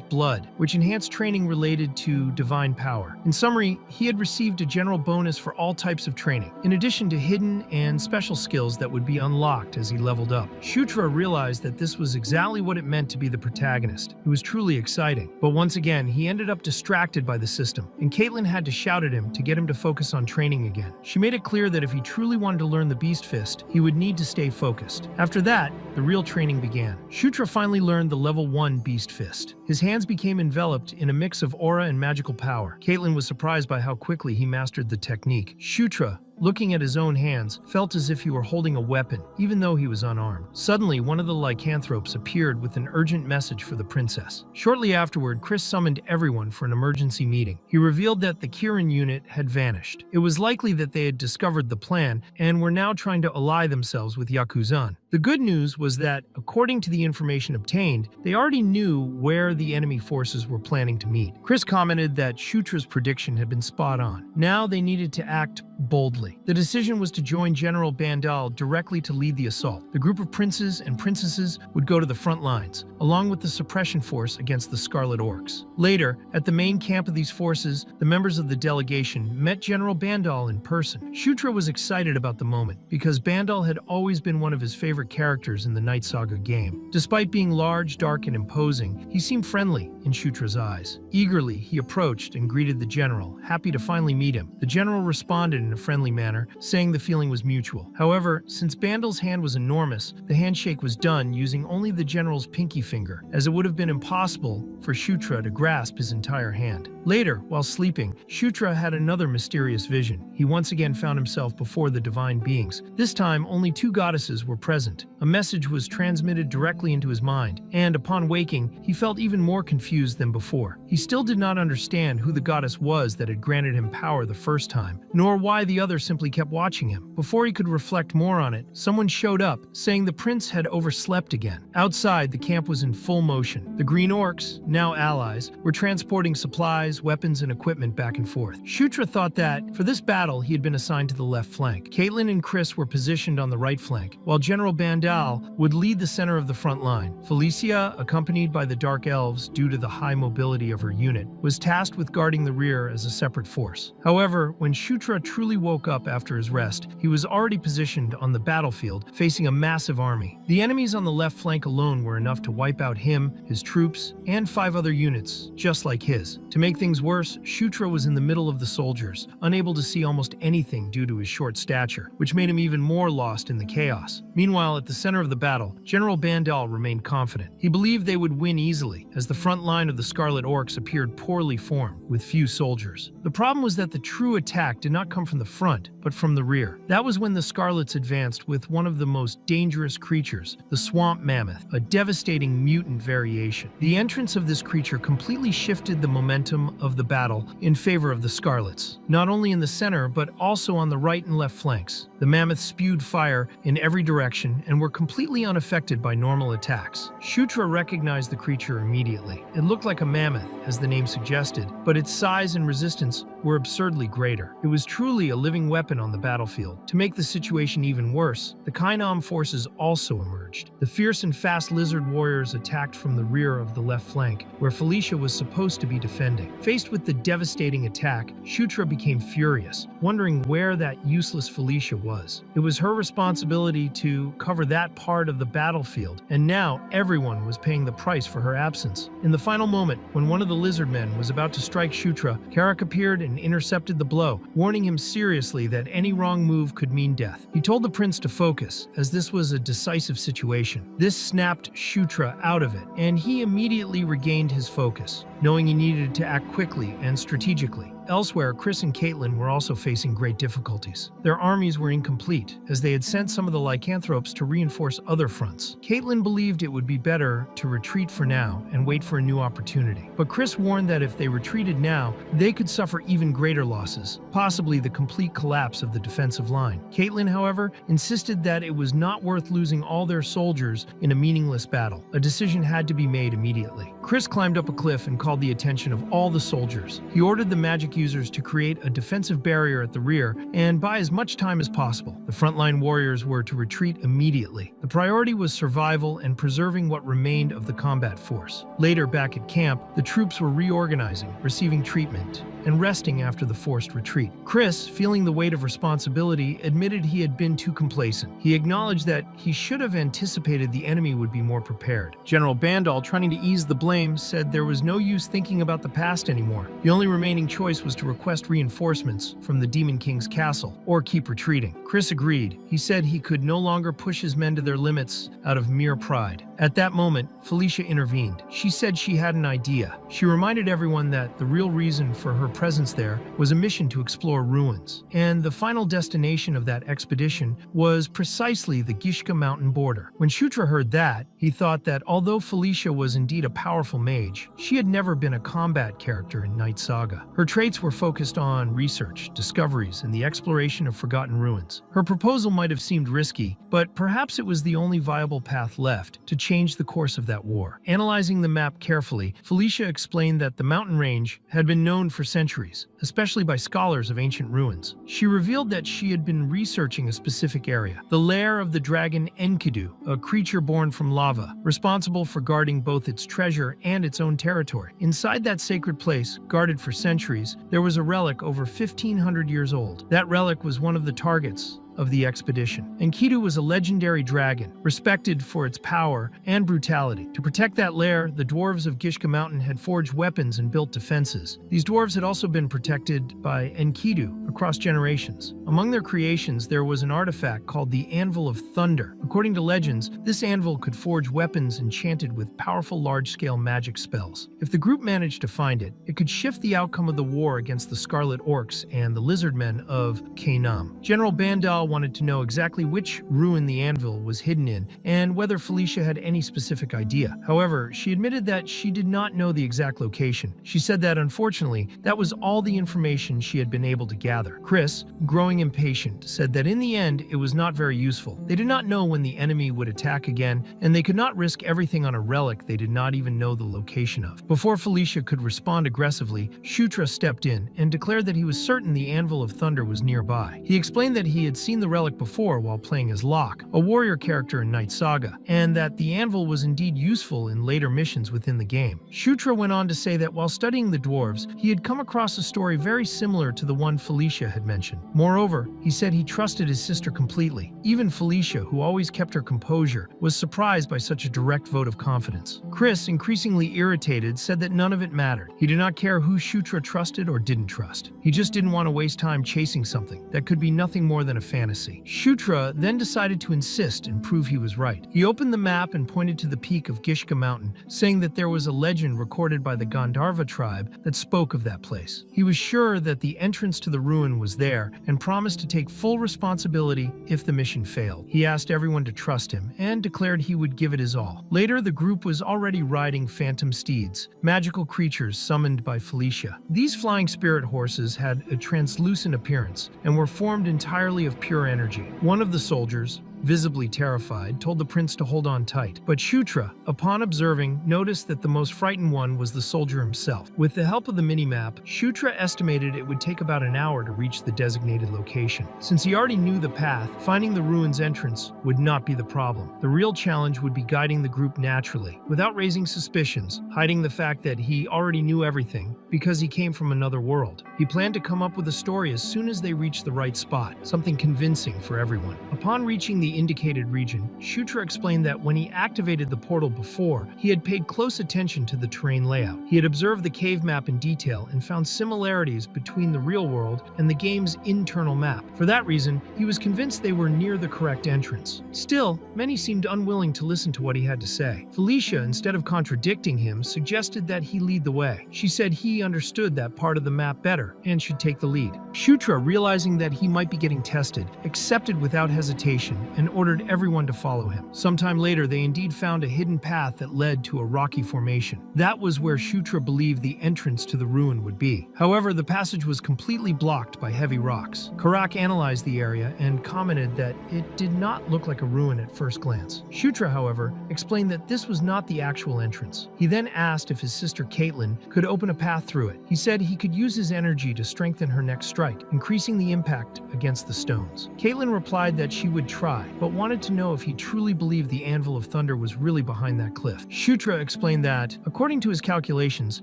Blood, which enhanced training related to divine power. In summary, he had received a general bonus for all types of training, in addition to hidden and special skills that would be unlocked as he leveled up. Shutra realized that this was exactly what it meant to be the protagonist. It was truly exciting. But once again, he ended up distracted by the system, and Caitlin had to shout at him to get him to focus on training again. She made it clear that if he truly wanted to learn the Beast Fist, he would need to stay focused. After that, the real training began. Shutra finally learned the level 1 Beast Fist. His hands became enveloped in a mix of aura and magical power. Caitlin was surprised by how quickly he mastered the technique. Shutra, looking at his own hands, felt as if he were holding a weapon, even though he was unarmed. Suddenly, one of the lycanthropes appeared with an urgent message for the princess. Shortly afterward, Chris summoned everyone for an emergency meeting. He revealed that the Kirin unit had vanished. It was likely that they had discovered the plan and were now trying to ally themselves with Yakuzan. The good news was that, according to the information obtained, they already knew where the enemy forces were planning to meet. Chris commented that Shutra's prediction had been spot on. Now they needed to act boldly. The decision was to join General Bandal directly to lead the assault. The group of princes and princesses would go to the front lines, along with the suppression force against the Scarlet Orcs. Later, at the main camp of these forces, the members of the delegation met General Bandal in person. Shutra was excited about the moment, because Bandal had always been one of his favorite characters in the Night Saga game. Despite being large, dark, and imposing, he seemed friendly in Shutra's eyes. Eagerly, he approached and greeted the general, happy to finally meet him. The general responded in a friendly manner, saying the feeling was mutual. However, since Bandal's hand was enormous, the handshake was done using only the general's pinky finger, as it would have been impossible for Shutra to grasp his entire hand. Later, while sleeping, Shutra had another mysterious vision. He once again found himself before the divine beings. This time, only 2 goddesses were present. A message was transmitted directly into his mind, and upon waking, he felt even more confused than before. He still did not understand who the goddess was that had granted him power the first time, nor why the other simply kept watching him. Before he could reflect more on it, someone showed up, saying the prince had overslept again. Outside, the camp was in full motion. The Green Orcs, now allies, were transporting supplies, weapons, and equipment back and forth. Shutra thought that, for this battle, he had been assigned to the left flank. Caitlin and Chris were positioned on the right flank, while General Bandal would lead the center of the front line. Felicia, accompanied by the Dark Elves due to the high mobility of her unit, was tasked with guarding the rear as a separate force. However, when Shutra truly woke up after his rest, he was already positioned on the battlefield, facing a massive army. The enemies on the left flank alone were enough to wipe out him, his troops, and 5 other units, just like his. To make things worse, Shutra was in the middle of the soldiers, unable to see almost anything due to his short stature, which made him even more lost in the chaos. Meanwhile, at the center of the battle, General Bandal remained confident. He believed they would win easily, as the front line of the Scarlet Orcs appeared poorly formed, with few soldiers. The problem was that the true attack did not come from the front, but from the rear. That was when the Scarlets advanced with one of the most dangerous creatures, the Swamp Mammoth, a devastating mutant variation. The entrance of this creature completely shifted the momentum of the battle in favor of the Scarlets, not only in the center, but also on the right and left flanks. The mammoth spewed fire in every direction and were completely unaffected by normal attacks. Shutra recognized the creature immediately. It looked like a mammoth, as the name suggested, but its size and resistance were absurdly greater. It was truly a living weapon on the battlefield. To make the situation even worse, the Kainam forces also emerged. The fierce and fast lizard warriors attacked from the rear of the left flank, where Felicia was supposed to be defending. Faced with the devastating attack, Shutra became furious, wondering where that useless Felicia was. It was her responsibility to cover that part of the battlefield, and now everyone was paying the price for her absence. In the final moment, when one of the lizard men was about to strike Shutra, Karak appeared and intercepted the blow, warning him seriously that any wrong move could mean death. He told the prince to focus, as this was a decisive situation. This snapped Shutra out of it, and he immediately regained his focus, knowing he needed to act quickly and strategically. Elsewhere, Chris and Caitlin were also facing great difficulties. Their armies were incomplete, as they had sent some of the lycanthropes to reinforce other fronts. Caitlin believed it would be better to retreat for now and wait for a new opportunity. But Chris warned that if they retreated now, they could suffer even greater losses, possibly the complete collapse of the defensive line. Caitlin, however, insisted that it was not worth losing all their soldiers in a meaningless battle. A decision had to be made immediately. Chris climbed up a cliff and called the attention of all the soldiers. He ordered the magic users to create a defensive barrier at the rear and buy as much time as possible. The frontline warriors were to retreat immediately. The priority was survival and preserving what remained of the combat force. Later, back at camp, the troops were reorganizing, receiving treatment, and resting after the forced retreat. Chris, feeling the weight of responsibility, admitted he had been too complacent. He acknowledged that he should have anticipated the enemy would be more prepared. General Bandal, trying to ease the blame, said there was no use thinking about the past anymore. The only remaining choice was to request reinforcements from the Demon King's castle, or keep retreating. Chris agreed. He said he could no longer push his men to their limits out of mere pride. At that moment, Felicia intervened. She said she had an idea. She reminded everyone that the real reason for her presence there was a mission to explore ruins, and the final destination of that expedition was precisely the Gishka mountain border. When Shutra heard that, he thought that although Felicia was indeed a powerful mage, she had never been a combat character in Night Saga. Her traits were focused on research, discoveries, and the exploration of forgotten ruins. Her proposal might have seemed risky, but perhaps it was the only viable path left to change the course of that war. Analyzing the map carefully, Felicia explained that the mountain range had been known for centuries, especially by scholars of ancient ruins. She revealed that she had been researching a specific area, the lair of the dragon Enkidu, a creature born from lava, responsible for guarding both its treasure and its own territory. Inside that sacred place, guarded for centuries, there was a relic over 1,500 years old. That relic was one of the targets of the expedition. Enkidu was a legendary dragon, respected for its power and brutality. To protect that lair, the dwarves of Gishka Mountain had forged weapons and built defenses. These dwarves had also been protected by Enkidu across generations. Among their creations, there was an artifact called the Anvil of Thunder. According to legends, this anvil could forge weapons enchanted with powerful large-scale magic spells. If the group managed to find it, it could shift the outcome of the war against the Scarlet Orcs and the Lizard Men of Kainam. General Bandal wanted to know exactly which ruin the anvil was hidden in and whether Felicia had any specific idea. However, she admitted that she did not know the exact location. She said that unfortunately, that was all the information she had been able to gather. Chris, growing impatient, said that in the end, it was not very useful. They did not know when the enemy would attack again, and they could not risk everything on a relic they did not even know the location of. Before Felicia could respond aggressively, Shutra stepped in and declared that he was certain the Anvil of Thunder was nearby. He explained that he had seen seen the relic before while playing as Locke, a warrior character in Night Saga, and that the anvil was indeed useful in later missions within the game. Shutra went on to say that while studying the dwarves, he had come across a story very similar to the one Felicia had mentioned. Moreover, he said he trusted his sister completely. Even Felicia, who always kept her composure, was surprised by such a direct vote of confidence. Chris, increasingly irritated, said that none of it mattered. He did not care who Shutra trusted or didn't trust. He just didn't want to waste time chasing something that could be nothing more than a fantasy. Shutra then decided to insist and prove he was right. He opened the map and pointed to the peak of Gishka Mountain, saying that there was a legend recorded by the Gandharva tribe that spoke of that place. He was sure that the entrance to the ruin was there and promised to take full responsibility if the mission failed. He asked everyone to trust him and declared he would give it his all. Later, the group was already riding phantom steeds, magical creatures summoned by Felicia. These flying spirit horses had a translucent appearance and were formed entirely of pure energy. One of the soldiers, visibly terrified, told the prince to hold on tight. But Shutra, upon observing, noticed that the most frightened one was the soldier himself. With the help of the minimap, Shutra estimated it would take about an hour to reach the designated location. Since he already knew the path, finding the ruins entrance would not be the problem. The real challenge would be guiding the group naturally, without raising suspicions, hiding the fact that he already knew everything because he came from another world. He planned to come up with a story as soon as they reached the right spot, something convincing for everyone. Upon reaching the indicated region, Shutra explained that when he activated the portal before, he had paid close attention to the terrain layout. He had observed the cave map in detail and found similarities between the real world and the game's internal map. For that reason, he was convinced they were near the correct entrance. Still, many seemed unwilling to listen to what he had to say. Felicia, instead of contradicting him, suggested that he lead the way. She said he understood that part of the map better and should take the lead. Shutra, realizing that he might be getting tested, accepted without hesitation and ordered everyone to follow him. Sometime later, they indeed found a hidden path that led to a rocky formation. That was where Shutra believed the entrance to the ruin would be. However, the passage was completely blocked by heavy rocks. Karak analyzed the area and commented that it did not look like a ruin at first glance. Shutra, however, explained that this was not the actual entrance. He then asked if his sister Caitlin could open a path through it. He said he could use his energy to strengthen her next strike, increasing the impact against the stones. Caitlin replied that she would try, but wanted to know if he truly believed the Anvil of Thunder was really behind that cliff. Shutra explained that, according to his calculations,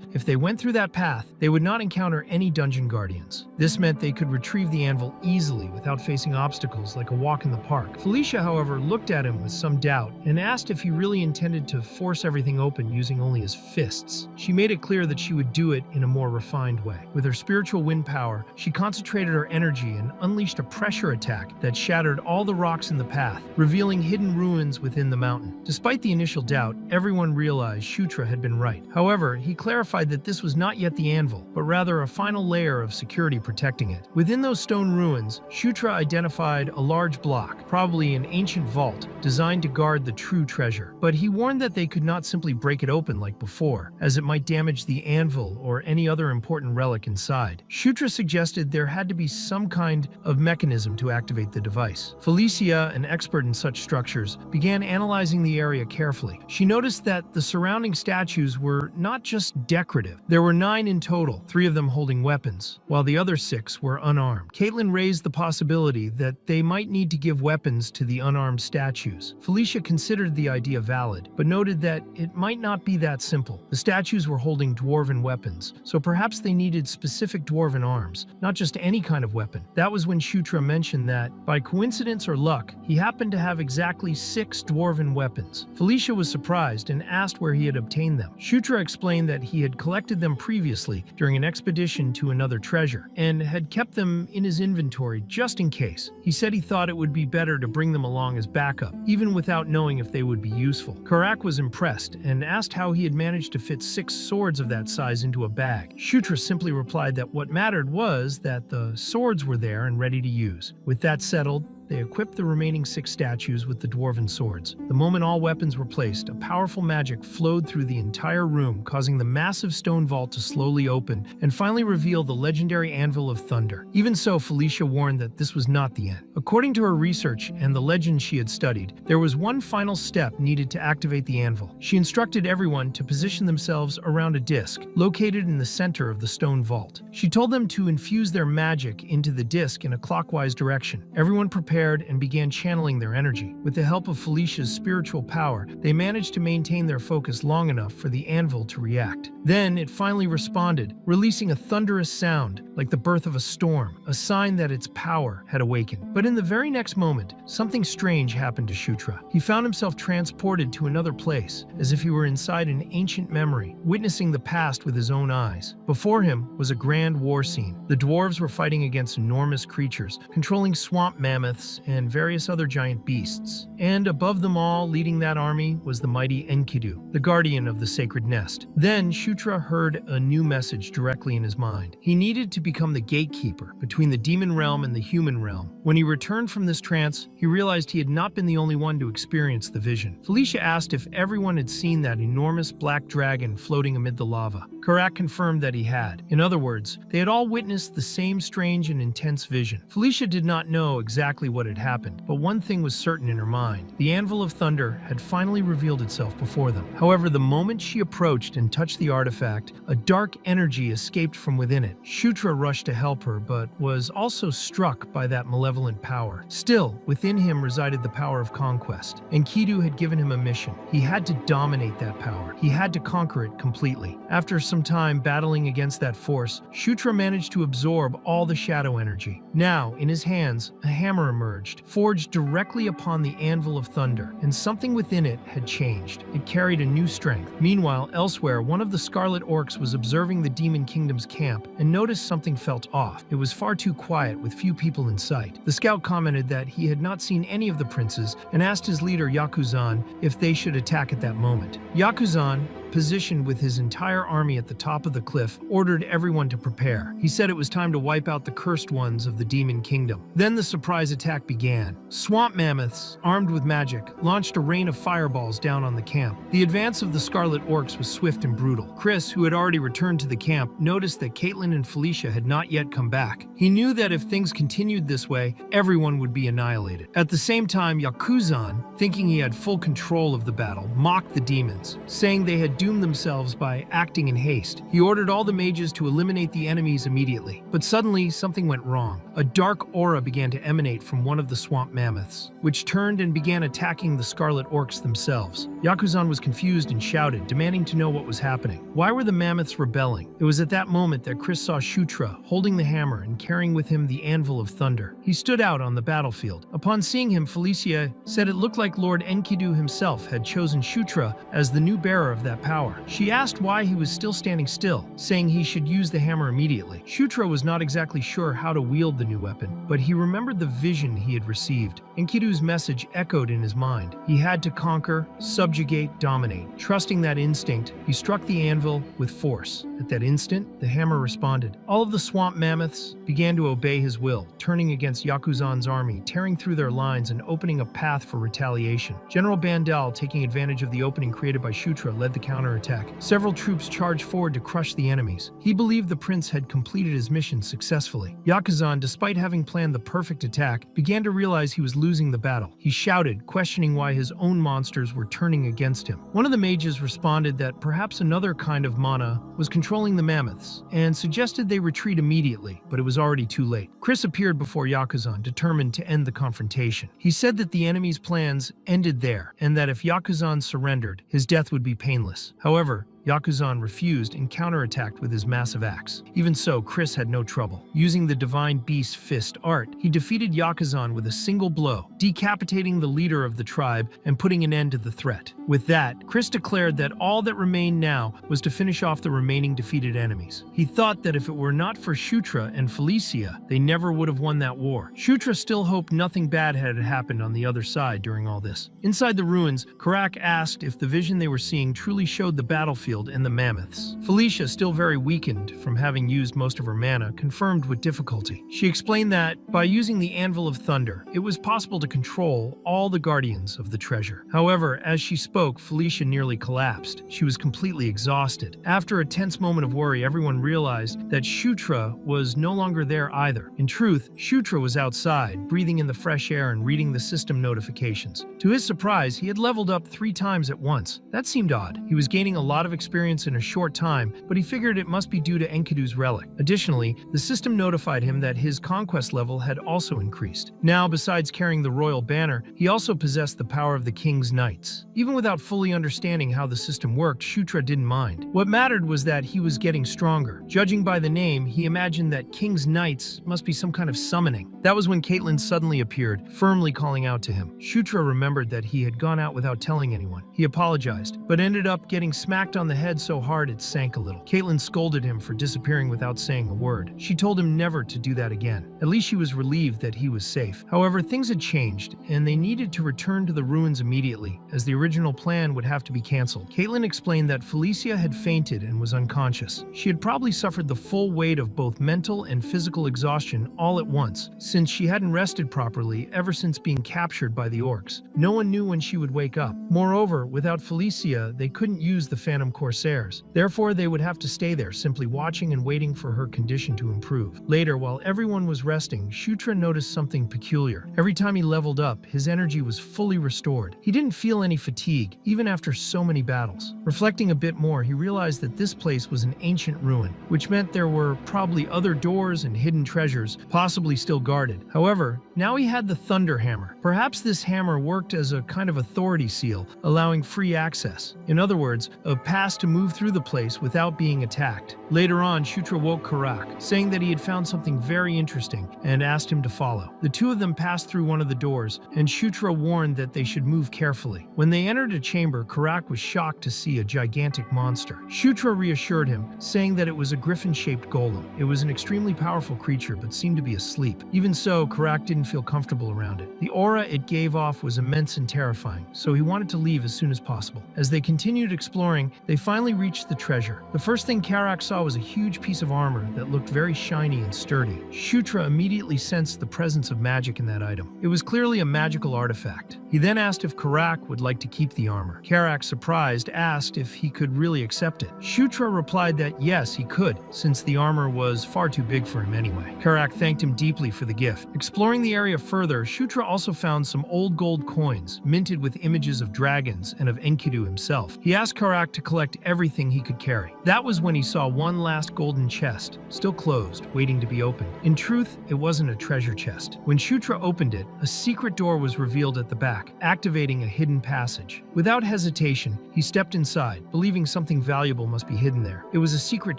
if they went through that path, they would not encounter any dungeon guardians. This meant they could retrieve the anvil easily without facing obstacles like a walk in the park. Felicia, however, looked at him with some doubt and asked if he really intended to force everything open using only his fists. She made it clear that she would do it in a more refined way. With her spiritual wind power, she concentrated her energy and unleashed a pressure attack that shattered all the rocks in the path, revealing hidden ruins within the mountain. Despite the initial doubt, everyone realized Shutra had been right. However, he clarified that this was not yet the anvil, but rather a final layer of security protecting it. Within those stone ruins, Shutra identified a large block, probably an ancient vault, designed to guard the true treasure. But he warned that they could not simply break it open like before, as it might damage the anvil or any other important relic inside. Shutra suggested there had to be some kind of mechanism to activate the device. Felicia, an expert in such structures, began analyzing the area carefully. She noticed that the surrounding statues were not just decorative. There were 9 in total, 3 of them holding weapons, while the other 6 were unarmed. Caitlin raised the possibility that they might need to give weapons to the unarmed statues. Felicia considered the idea valid, but noted that it might not be that simple. The statues were holding dwarven weapons, so perhaps they needed specific dwarven arms, not just any kind of weapon. That was when Shutra mentioned that, by coincidence or luck, he happened to have exactly 6 dwarven weapons. Felicia was surprised and asked where he had obtained them. Shutra explained that he had collected them previously during an expedition to another treasure, and had kept them in his inventory just in case. He said he thought it would be better to bring them along as backup, even without knowing if they would be useful. Karak was impressed and asked how he had managed to fit 6 swords of that size into a bag. Shutra simply replied that what mattered was that the swords were there and ready to use. With that settled, they equipped the remaining 6 statues with the dwarven swords. The moment all weapons were placed, a powerful magic flowed through the entire room, causing the massive stone vault to slowly open and finally reveal the legendary Anvil of Thunder. Even so, Felicia warned that this was not the end. According to her research and the legends she had studied, there was one final step needed to activate the anvil. She instructed everyone to position themselves around a disc located in the center of the stone vault. She told them to infuse their magic into the disc in a clockwise direction. Everyone prepared prepared and began channeling their energy. With the help of Felicia's spiritual power, they managed to maintain their focus long enough for the anvil to react. Then it finally responded, releasing a thunderous sound like the birth of a storm, a sign that its power had awakened. But in the very next moment, something strange happened to Shutra. He found himself transported to another place, as if he were inside an ancient memory, witnessing the past with his own eyes. Before him was a grand war scene. The dwarves were fighting against enormous creatures, controlling swamp mammoths and various other giant beasts. And above them all, leading that army, was the mighty Enkidu, the guardian of the sacred nest. Then Shutra heard a new message directly in his mind. He needed to become the gatekeeper between the demon realm and the human realm. When he returned from this trance, he realized he had not been the only one to experience the vision. Felicia asked if everyone had seen that enormous black dragon floating amid the lava. Karak confirmed that he had. In other words, they had all witnessed the same strange and intense vision. Felicia did not know exactly what had happened, but one thing was certain in her mind. The Anvil of Thunder had finally revealed itself before them. However, the moment she approached and touched the artifact, a dark energy escaped from within it. Shutra rushed to help her, but was also struck by that malevolent power. Still, within him resided the power of conquest. Enkidu had given him a mission. He had to dominate that power. He had to conquer it completely. After some time battling against that force, Shutra managed to absorb all the shadow energy. Now, in his hands, a hammer emerged, forged directly upon the Anvil of Thunder, and something within it had changed. It carried a new strength. Meanwhile, elsewhere, one of the Scarlet Orcs was observing the Demon Kingdom's camp and noticed something felt off. It was far too quiet with few people in sight. The scout commented that he had not seen any of the princes and asked his leader Yakuzan if they should attack at that moment. Yakuzan, positioned with his entire army at the top of the cliff, ordered everyone to prepare. He said it was time to wipe out the cursed ones of the Demon Kingdom. Then the surprise attack began. Swamp mammoths, armed with magic, launched a rain of fireballs down on the camp. The advance of the Scarlet Orcs was swift and brutal. Chris, who had already returned to the camp, noticed that Caitlin and Felicia had not yet come back. He knew that if things continued this way, everyone would be annihilated. At the same time, Yakuzan, thinking he had full control of the battle, mocked the demons, saying they had doomed themselves by acting in haste. He ordered all the mages to eliminate the enemies immediately. But suddenly, something went wrong. A dark aura began to emanate from one of the swamp mammoths, which turned and began attacking the Scarlet Orcs themselves. Yakuzan was confused and shouted, demanding to know what was happening. Why were the mammoths rebelling? It was at that moment that Chris saw Shutra holding the hammer and carrying with him the Anvil of Thunder. He stood out on the battlefield. Upon seeing him, Felicia said it looked like Lord Enkidu himself had chosen Shutra as the new bearer of that power. She asked why he was still standing still, saying he should use the hammer immediately. Shutra was not exactly sure how to wield the new weapon, but he remembered the vision he had received. Enkidu's message echoed in his mind. He had to conquer, subjugate, dominate. Trusting that instinct, he struck the anvil with force. At that instant, the hammer responded. All of the swamp mammoths began to obey his will, turning against Yakuzan's army, tearing through their lines and opening a path for retaliation. General Bandal, taking advantage of the opening created by Shutra, led the counterattack. Several troops charged forward to crush the enemies. He believed the prince had completed his mission successfully. Yakuzan, despite having planned the perfect attack, began to realize he was losing the battle. He shouted, questioning why his own monsters were turning against him. One of the mages responded that perhaps another kind of mana was controlling the mammoths, and suggested they retreat immediately, but it was already too late. Chris appeared before Yakuzan, determined to end the confrontation. He said that the enemy's plans ended there, and that if Yakuzan surrendered, his death would be painless. However, Yakuzan refused and counterattacked with his massive axe. Even so, Chris had no trouble. Using the Divine Beast Fist art, he defeated Yakuzan with a single blow, decapitating the leader of the tribe and putting an end to the threat. With that, Chris declared that all that remained now was to finish off the remaining defeated enemies. He thought that if it were not for Shutra and Felicia, they never would have won that war. Shutra still hoped nothing bad had happened on the other side during all this. Inside the ruins, Karak asked if the vision they were seeing truly showed the battlefield and the mammoths. Felicia, still very weakened from having used most of her mana, confirmed with difficulty. She explained that, by using the Anvil of Thunder, it was possible to control all the guardians of the treasure. However, as she spoke, Felicia nearly collapsed. She was completely exhausted. After a tense moment of worry, everyone realized that Shutra was no longer there either. In truth, Shutra was outside, breathing in the fresh air and reading the system notifications. To his surprise, he had leveled up 3 times at once. That seemed odd. He was gaining a lot of experience in a short time, but he figured it must be due to Enkidu's relic. Additionally, the system notified him that his conquest level had also increased. Now, besides carrying the royal banner, he also possessed the power of the king's knights. Even without fully understanding how the system worked, Shutra didn't mind. What mattered was that he was getting stronger. Judging by the name, he imagined that king's knights must be some kind of summoning. That was when Caitlin suddenly appeared, firmly calling out to him. Shutra remembered that he had gone out without telling anyone. He apologized, but ended up getting smacked on the head so hard it sank a little. Caitlin scolded him for disappearing without saying a word. She told him never to do that again. At least she was relieved that he was safe. However, things had changed, and they needed to return to the ruins immediately, as the original plan would have to be canceled. Caitlin explained that Felicia had fainted and was unconscious. She had probably suffered the full weight of both mental and physical exhaustion all at once, since she hadn't rested properly ever since being captured by the orcs. No one knew when she would wake up. Moreover, without Felicia, they couldn't use the Phantom Corsairs. Therefore, they would have to stay there, simply watching and waiting for her condition to improve. Later, while everyone was resting, Shutra noticed something peculiar. Every time he leveled up, his energy was fully restored. He didn't feel any fatigue, even after so many battles. Reflecting a bit more, he realized that this place was an ancient ruin, which meant there were probably other doors and hidden treasures, possibly still guarded. However, now he had the Thunder Hammer. Perhaps this hammer worked as a kind of authority seal, allowing free access. In other words, a pass to move through the place without being attacked. Later on, Shutra woke Karak, saying that he had found something very interesting and asked him to follow. The two of them passed through one of the doors, and Shutra warned that they should move carefully. When they entered a chamber, Karak was shocked to see a gigantic monster. Shutra reassured him, saying that it was a griffin-shaped golem. It was an extremely powerful creature, but seemed to be asleep. Even so, Karak didn't feel comfortable around it. The aura it gave off was immense and terrifying, so he wanted to leave as soon as possible. As they continued exploring, they finally reached the treasure. The first thing Karak saw was a huge piece of armor that looked very shiny and sturdy. Shutra immediately sensed the presence of magic in that item. It was clearly a magical artifact. He then asked if Karak would like to keep the armor. Karak, surprised, asked if he could really accept it. Shutra replied that yes, he could, since the armor was far too big for him anyway. Karak thanked him deeply for the gift. Exploring the area further, Shutra also found some old gold coins, minted with images of dragons and of Enkidu himself. He asked Karak to collect everything he could carry. That was when he saw one last golden chest, still closed, waiting to be opened. In truth, it wasn't a treasure chest. When Shutra opened it, a secret door was revealed at the back, activating a hidden passage. Without hesitation, he stepped inside, believing something valuable must be hidden there. It was a secret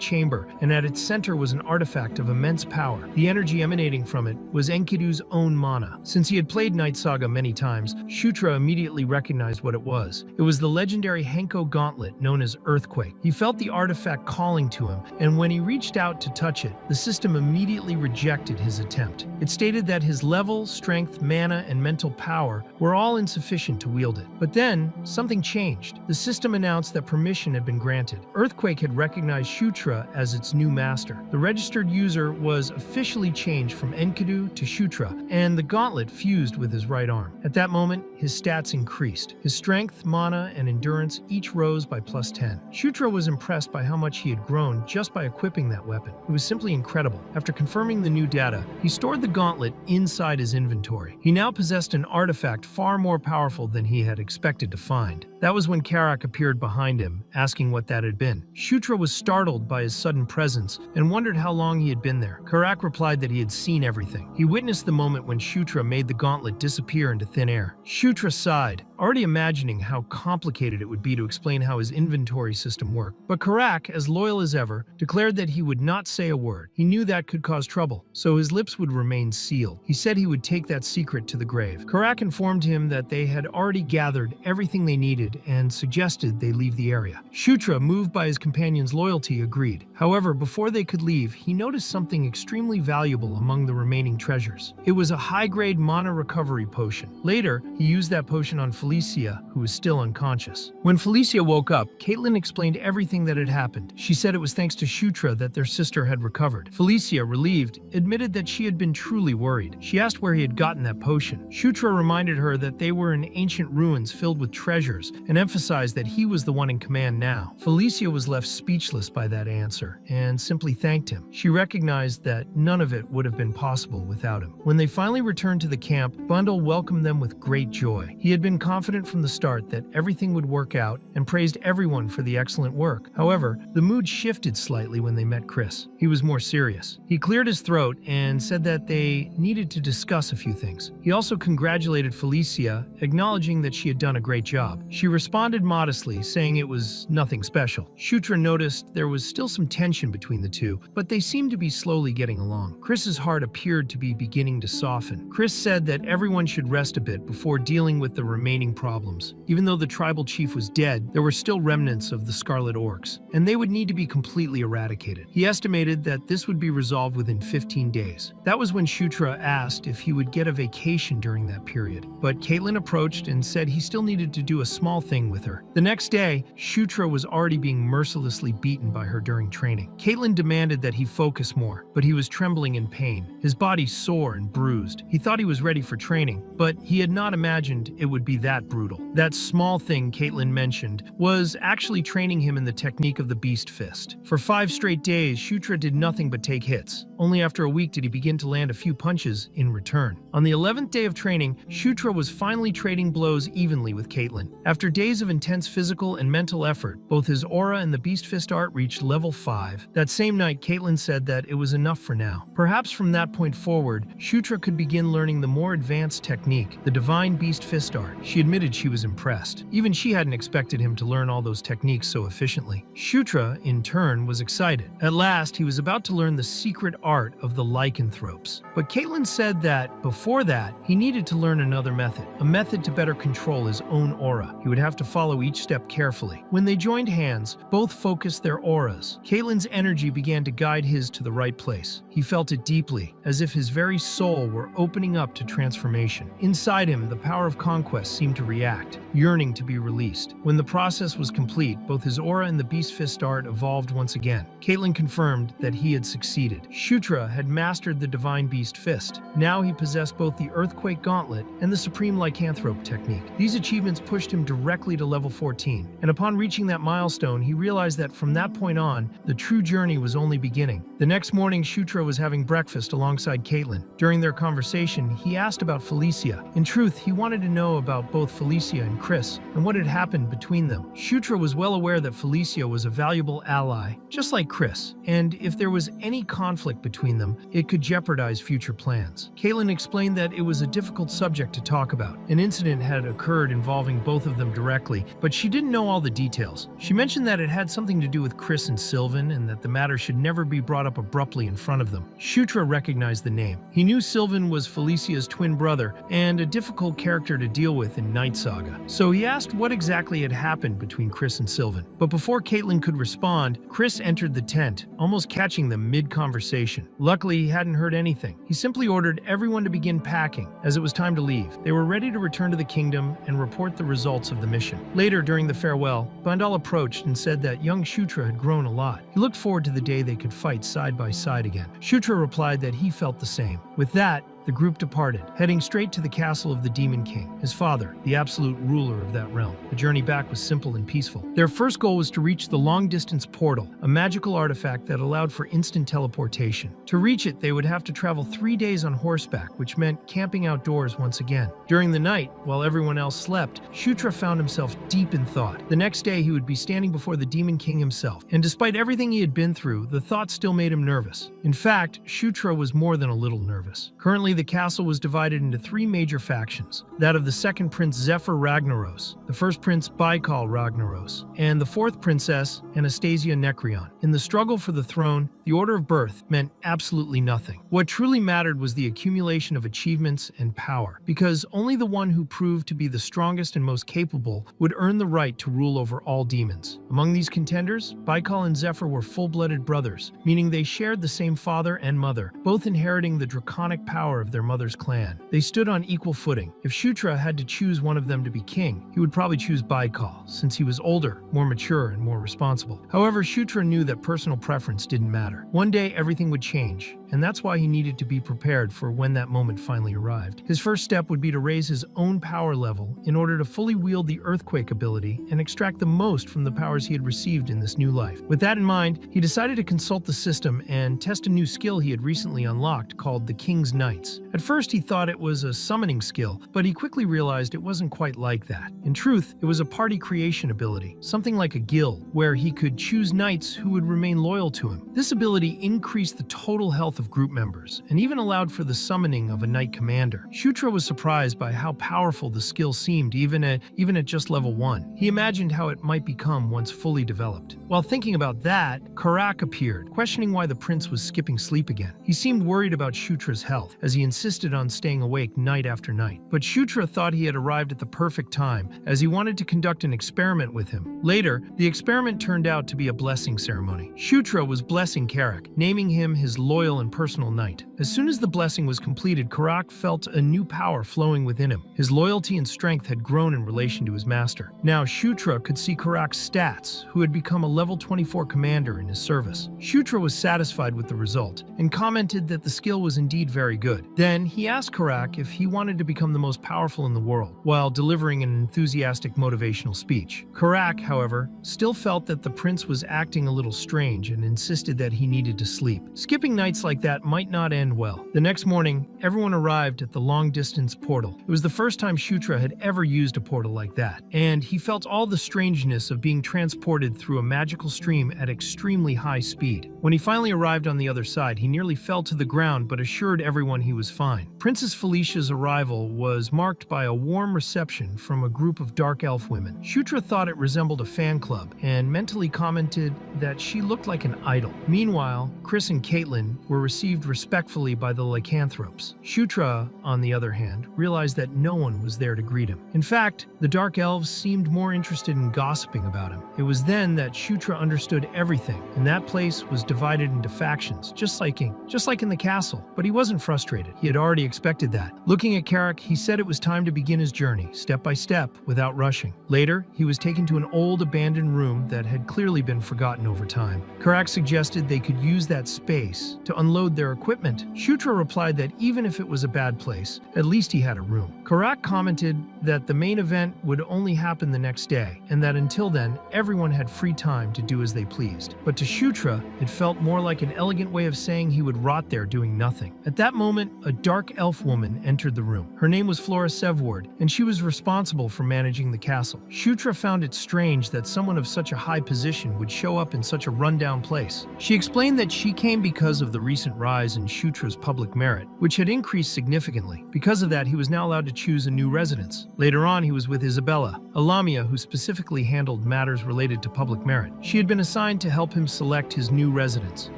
chamber, and at its center was an artifact of immense power. The energy emanating from it was Enkidu's own mana. Since he had played Night Saga many times, Shutra immediately recognized what it was. It was the legendary Henko gauntlet known as Earthquake. He felt the artifact calling to him, and when he reached out to touch it, the system immediately rejected his attempt. It stated that his level, strength, mana, and mental power were all insufficient to wield it. But then, something changed. The system announced that permission had been granted. Earthquake had recognized Shutra as its new master. The registered user was officially changed from Enkidu to Shutra, and the gauntlet fused with his right arm. At that moment, his stats increased. His strength, mana, and endurance each rose by +10. Shutra was impressed by how much he had grown just by equipping that weapon. It was simply incredible. After confirming the new data, he stored the gauntlet inside his inventory. He now possessed an artifact far more powerful than he had expected to find. That was when Karak appeared behind him, asking what that had been. Shutra was startled by his sudden presence and wondered how long he had been there. Karak replied that he had seen everything. He witnessed the moment when Shutra made the gauntlet disappear into thin air. Shutra sighed, already imagining how complicated it would be to explain how his inventory system worked. But Karak, as loyal as ever, declared that he would not say a word. He knew that could cause trouble, so his lips would remain sealed. He said he would take that secret to the grave. Karak informed him that they had already gathered everything they needed and suggested they leave the area. Shutra, moved by his companion's loyalty, agreed. However, before they could leave, he noticed something extremely valuable among the remaining treasures. It was a high-grade mana recovery potion. Later, he used that potion on Felicia, who was still unconscious. When Felicia woke up, Caitlin explained everything that had happened. She said it was thanks to Shutra that their sister had recovered. Felicia, relieved, admitted that she had been truly worried. She asked where he had gotten that potion. Shutra reminded her that they were in ancient ruins filled with treasures and emphasized that he was the one in command now. Felicia was left speechless by that answer and simply thanked him. She recognized that none of it would have been possible without him. When they finally returned to the camp, Bundle welcomed them with great joy. He had been confident from the start that everything would work out and praised everyone for the excellent work. However, the mood shifted slightly when they met Chris. He was more serious. He cleared his throat and said that they needed to discuss a few things. He also congratulated Felicia, acknowledging that she had done a great job. She responded modestly, saying it was nothing special. Shutra noticed there was still some tension between the two, but they seemed to be slowly getting along. Chris's heart appeared to be beginning to soften. Chris said that everyone should rest a bit before dealing with the remaining problems. Even though the tribal chief was dead, there were still remnants of the Scarlet Orcs, and they would need to be completely eradicated. He estimated that this would be resolved within 15 days. That was when Shutra asked if he would get a vacation during that period, but Caitlin approached and said he still needed to do a small thing with her. The next day, Shutra was already being mercilessly beaten by her during training. Caitlin demanded that he focus more, but he was trembling in pain, his body sore and bruised. He thought he was ready for training, but he had not imagined it would be that brutal. That small thing Caitlin mentioned was actually training him in the technique of the Beast Fist. For 5 straight days, Shutra did nothing but take hits. Only after a week did he begin to land a few punches in return. On the 11th day of training, Shutra was finally trading blows evenly with Caitlin. After days of intense physical and mental effort, both his aura and the Beast Fist art reached level 5. That same night, Caitlin said that it was enough for now. Perhaps from that point forward, Shutra could begin learning the more advanced technique, the Divine Beast Fist art. She admitted she was impressed. Even she hadn't expected him to learn all those techniques so efficiently. Shutra, in turn, was excited. At last, he was about to learn the secret art of the lycanthropes. But Caitlin said that, before that, he needed to learn another method, a method to better control his own aura. He would have to follow each step carefully. When they joined hands, both focused their auras. Caitlin's energy began to guide his to the right place. He felt it deeply, as if his very soul were opening up to transformation. Inside him, the power of conquest seemed to react, yearning to be released. When the process was complete, both his aura and the Beast Fist art evolved once again. Caitlin confirmed that he had succeeded. Shutra had mastered the Divine Beast Fist. Now he possessed both the Earthquake Gauntlet and the Supreme Lycanthrope technique. These achievements pushed him directly to level 14, and upon reaching that milestone, he realized that from that point on, the true journey was only beginning. The next morning, Shutra was having breakfast alongside Caitlin. During their conversation, he asked about Felicia. In truth, he wanted to know about both Felicia and Chris, and what had happened between them. Shutra was well aware that Felicia was a valuable ally, just like Chris, and if there was any conflict between them, it could jeopardize future plans. Caitlin explained that it was a difficult subject to talk about. An incident had occurred involving both of them directly, but she didn't know all the details. She mentioned that it had something to do with Chris and Sylvan, and that the matter should never be brought up abruptly in front of them. Shutra recognized the name. He knew Sylvan was Felicia's twin brother, and a difficult character to deal with in Night Saga. So he asked what exactly had happened between Chris and Sylvan. But before Caitlin could respond, Chris entered the tent, almost catching them mid-conversation. Luckily, he hadn't heard anything. He simply ordered everyone to begin packing, as it was time to leave. They were ready to return to the kingdom and report the results of the mission. Later, during the farewell, Bandal approached and said that young Shutra had grown a lot. He looked forward to the day they could fight side by side again. Shutra replied that he felt the same. With that, the group departed, heading straight to the castle of the Demon King, his father, the absolute ruler of that realm. The journey back was simple and peaceful. Their first goal was to reach the long-distance portal, a magical artifact that allowed for instant teleportation. To reach it, they would have to travel 3 days on horseback, which meant camping outdoors once again. During the night, while everyone else slept, Shutra found himself deep in thought. The next day, he would be standing before the Demon King himself, and despite everything he had been through, the thought still made him nervous. In fact, Shutra was more than a little nervous. Currently, the castle was divided into 3 major factions, that of the second prince Zephyr Ragnaros, the first prince Baikal Ragnaros, and the fourth princess Anastasia Nekrion. In the struggle for the throne, the order of birth meant absolutely nothing. What truly mattered was the accumulation of achievements and power, because only the one who proved to be the strongest and most capable would earn the right to rule over all demons. Among these contenders, Baikal and Zephyr were full-blooded brothers, meaning they shared the same father and mother, both inheriting the draconic power of their mother's clan. They stood on equal footing. If Shutra had to choose one of them to be king, he would probably choose Baikal, since he was older, more mature, and more responsible. However, Shutra knew that personal preference didn't matter. One day, everything would change, and that's why he needed to be prepared for when that moment finally arrived. His first step would be to raise his own power level in order to fully wield the earthquake ability and extract the most from the powers he had received in this new life. With that in mind, he decided to consult the system and test a new skill he had recently unlocked called the King's Knights. At first, he thought it was a summoning skill, but he quickly realized it wasn't quite like that. In truth, it was a party creation ability, something like a guild, where he could choose knights who would remain loyal to him. This ability increased the total health of group members, and even allowed for the summoning of a knight commander. Shutra was surprised by how powerful the skill seemed even at just level 1. He imagined how it might become once fully developed. While thinking about that, Karak appeared, questioning why the prince was skipping sleep again. He seemed worried about Shutra's health, as he insisted on staying awake night after night. But Shutra thought he had arrived at the perfect time, as he wanted to conduct an experiment with him. Later, the experiment turned out to be a blessing ceremony. Shutra was blessing Karak, naming him his loyal and personal knight. As soon as the blessing was completed, Karak felt a new power flowing within him. His loyalty and strength had grown in relation to his master. Now Shutra could see Karak's stats, who had become a level 24 commander in his service. Shutra was satisfied with the result, and commented that the skill was indeed very good. Then he asked Karak if he wanted to become the most powerful in the world, while delivering an enthusiastic motivational speech. Karak, however, still felt that the prince was acting a little strange and insisted that he needed to sleep. Skipping nights like that might not end well. The next morning, everyone arrived at the long-distance portal. It was the first time Shutra had ever used a portal like that, and he felt all the strangeness of being transported through a magical stream at extremely high speed. When he finally arrived on the other side, he nearly fell to the ground but assured everyone he was fine. Princess Felicia's arrival was marked by a warm reception from a group of dark elf women. Shutra thought it resembled a fan club and mentally commented that she looked like an idol. Meanwhile, Chris and Caitlin were received respectfully by the lycanthropes. Shutra, on the other hand, realized that no one was there to greet him. In fact, the dark elves seemed more interested in gossiping about him. It was then that Shutra understood everything, and that place was divided into factions, just like in the castle. But he wasn't frustrated. He had already expected that. Looking at Karak, he said it was time to begin his journey, step by step, without rushing. Later, he was taken to an old abandoned room that had clearly been forgotten over time. Karak suggested they could use that space to unload their equipment. Shutra replied that even if it was a bad place, at least he had a room. Karak commented that the main event would only happen the next day, and that until then, everyone had free time to do as they pleased. But to Shutra, it felt more like an elegant way of saying he would rot there doing nothing. At that moment, a dark elf woman entered the room. Her name was Flora Sevward, and she was responsible for managing the castle. Shutra found it strange that someone of such a high position would show up in such a rundown place. She explained that she came because of the recent rise in Shutra's public merit, which had increased significantly. Because of that, he was now allowed to choose a new residence. Later on, he was with Isabella, a Lamia who specifically handled matters related to public merit. She had been assigned to help him select his new residence.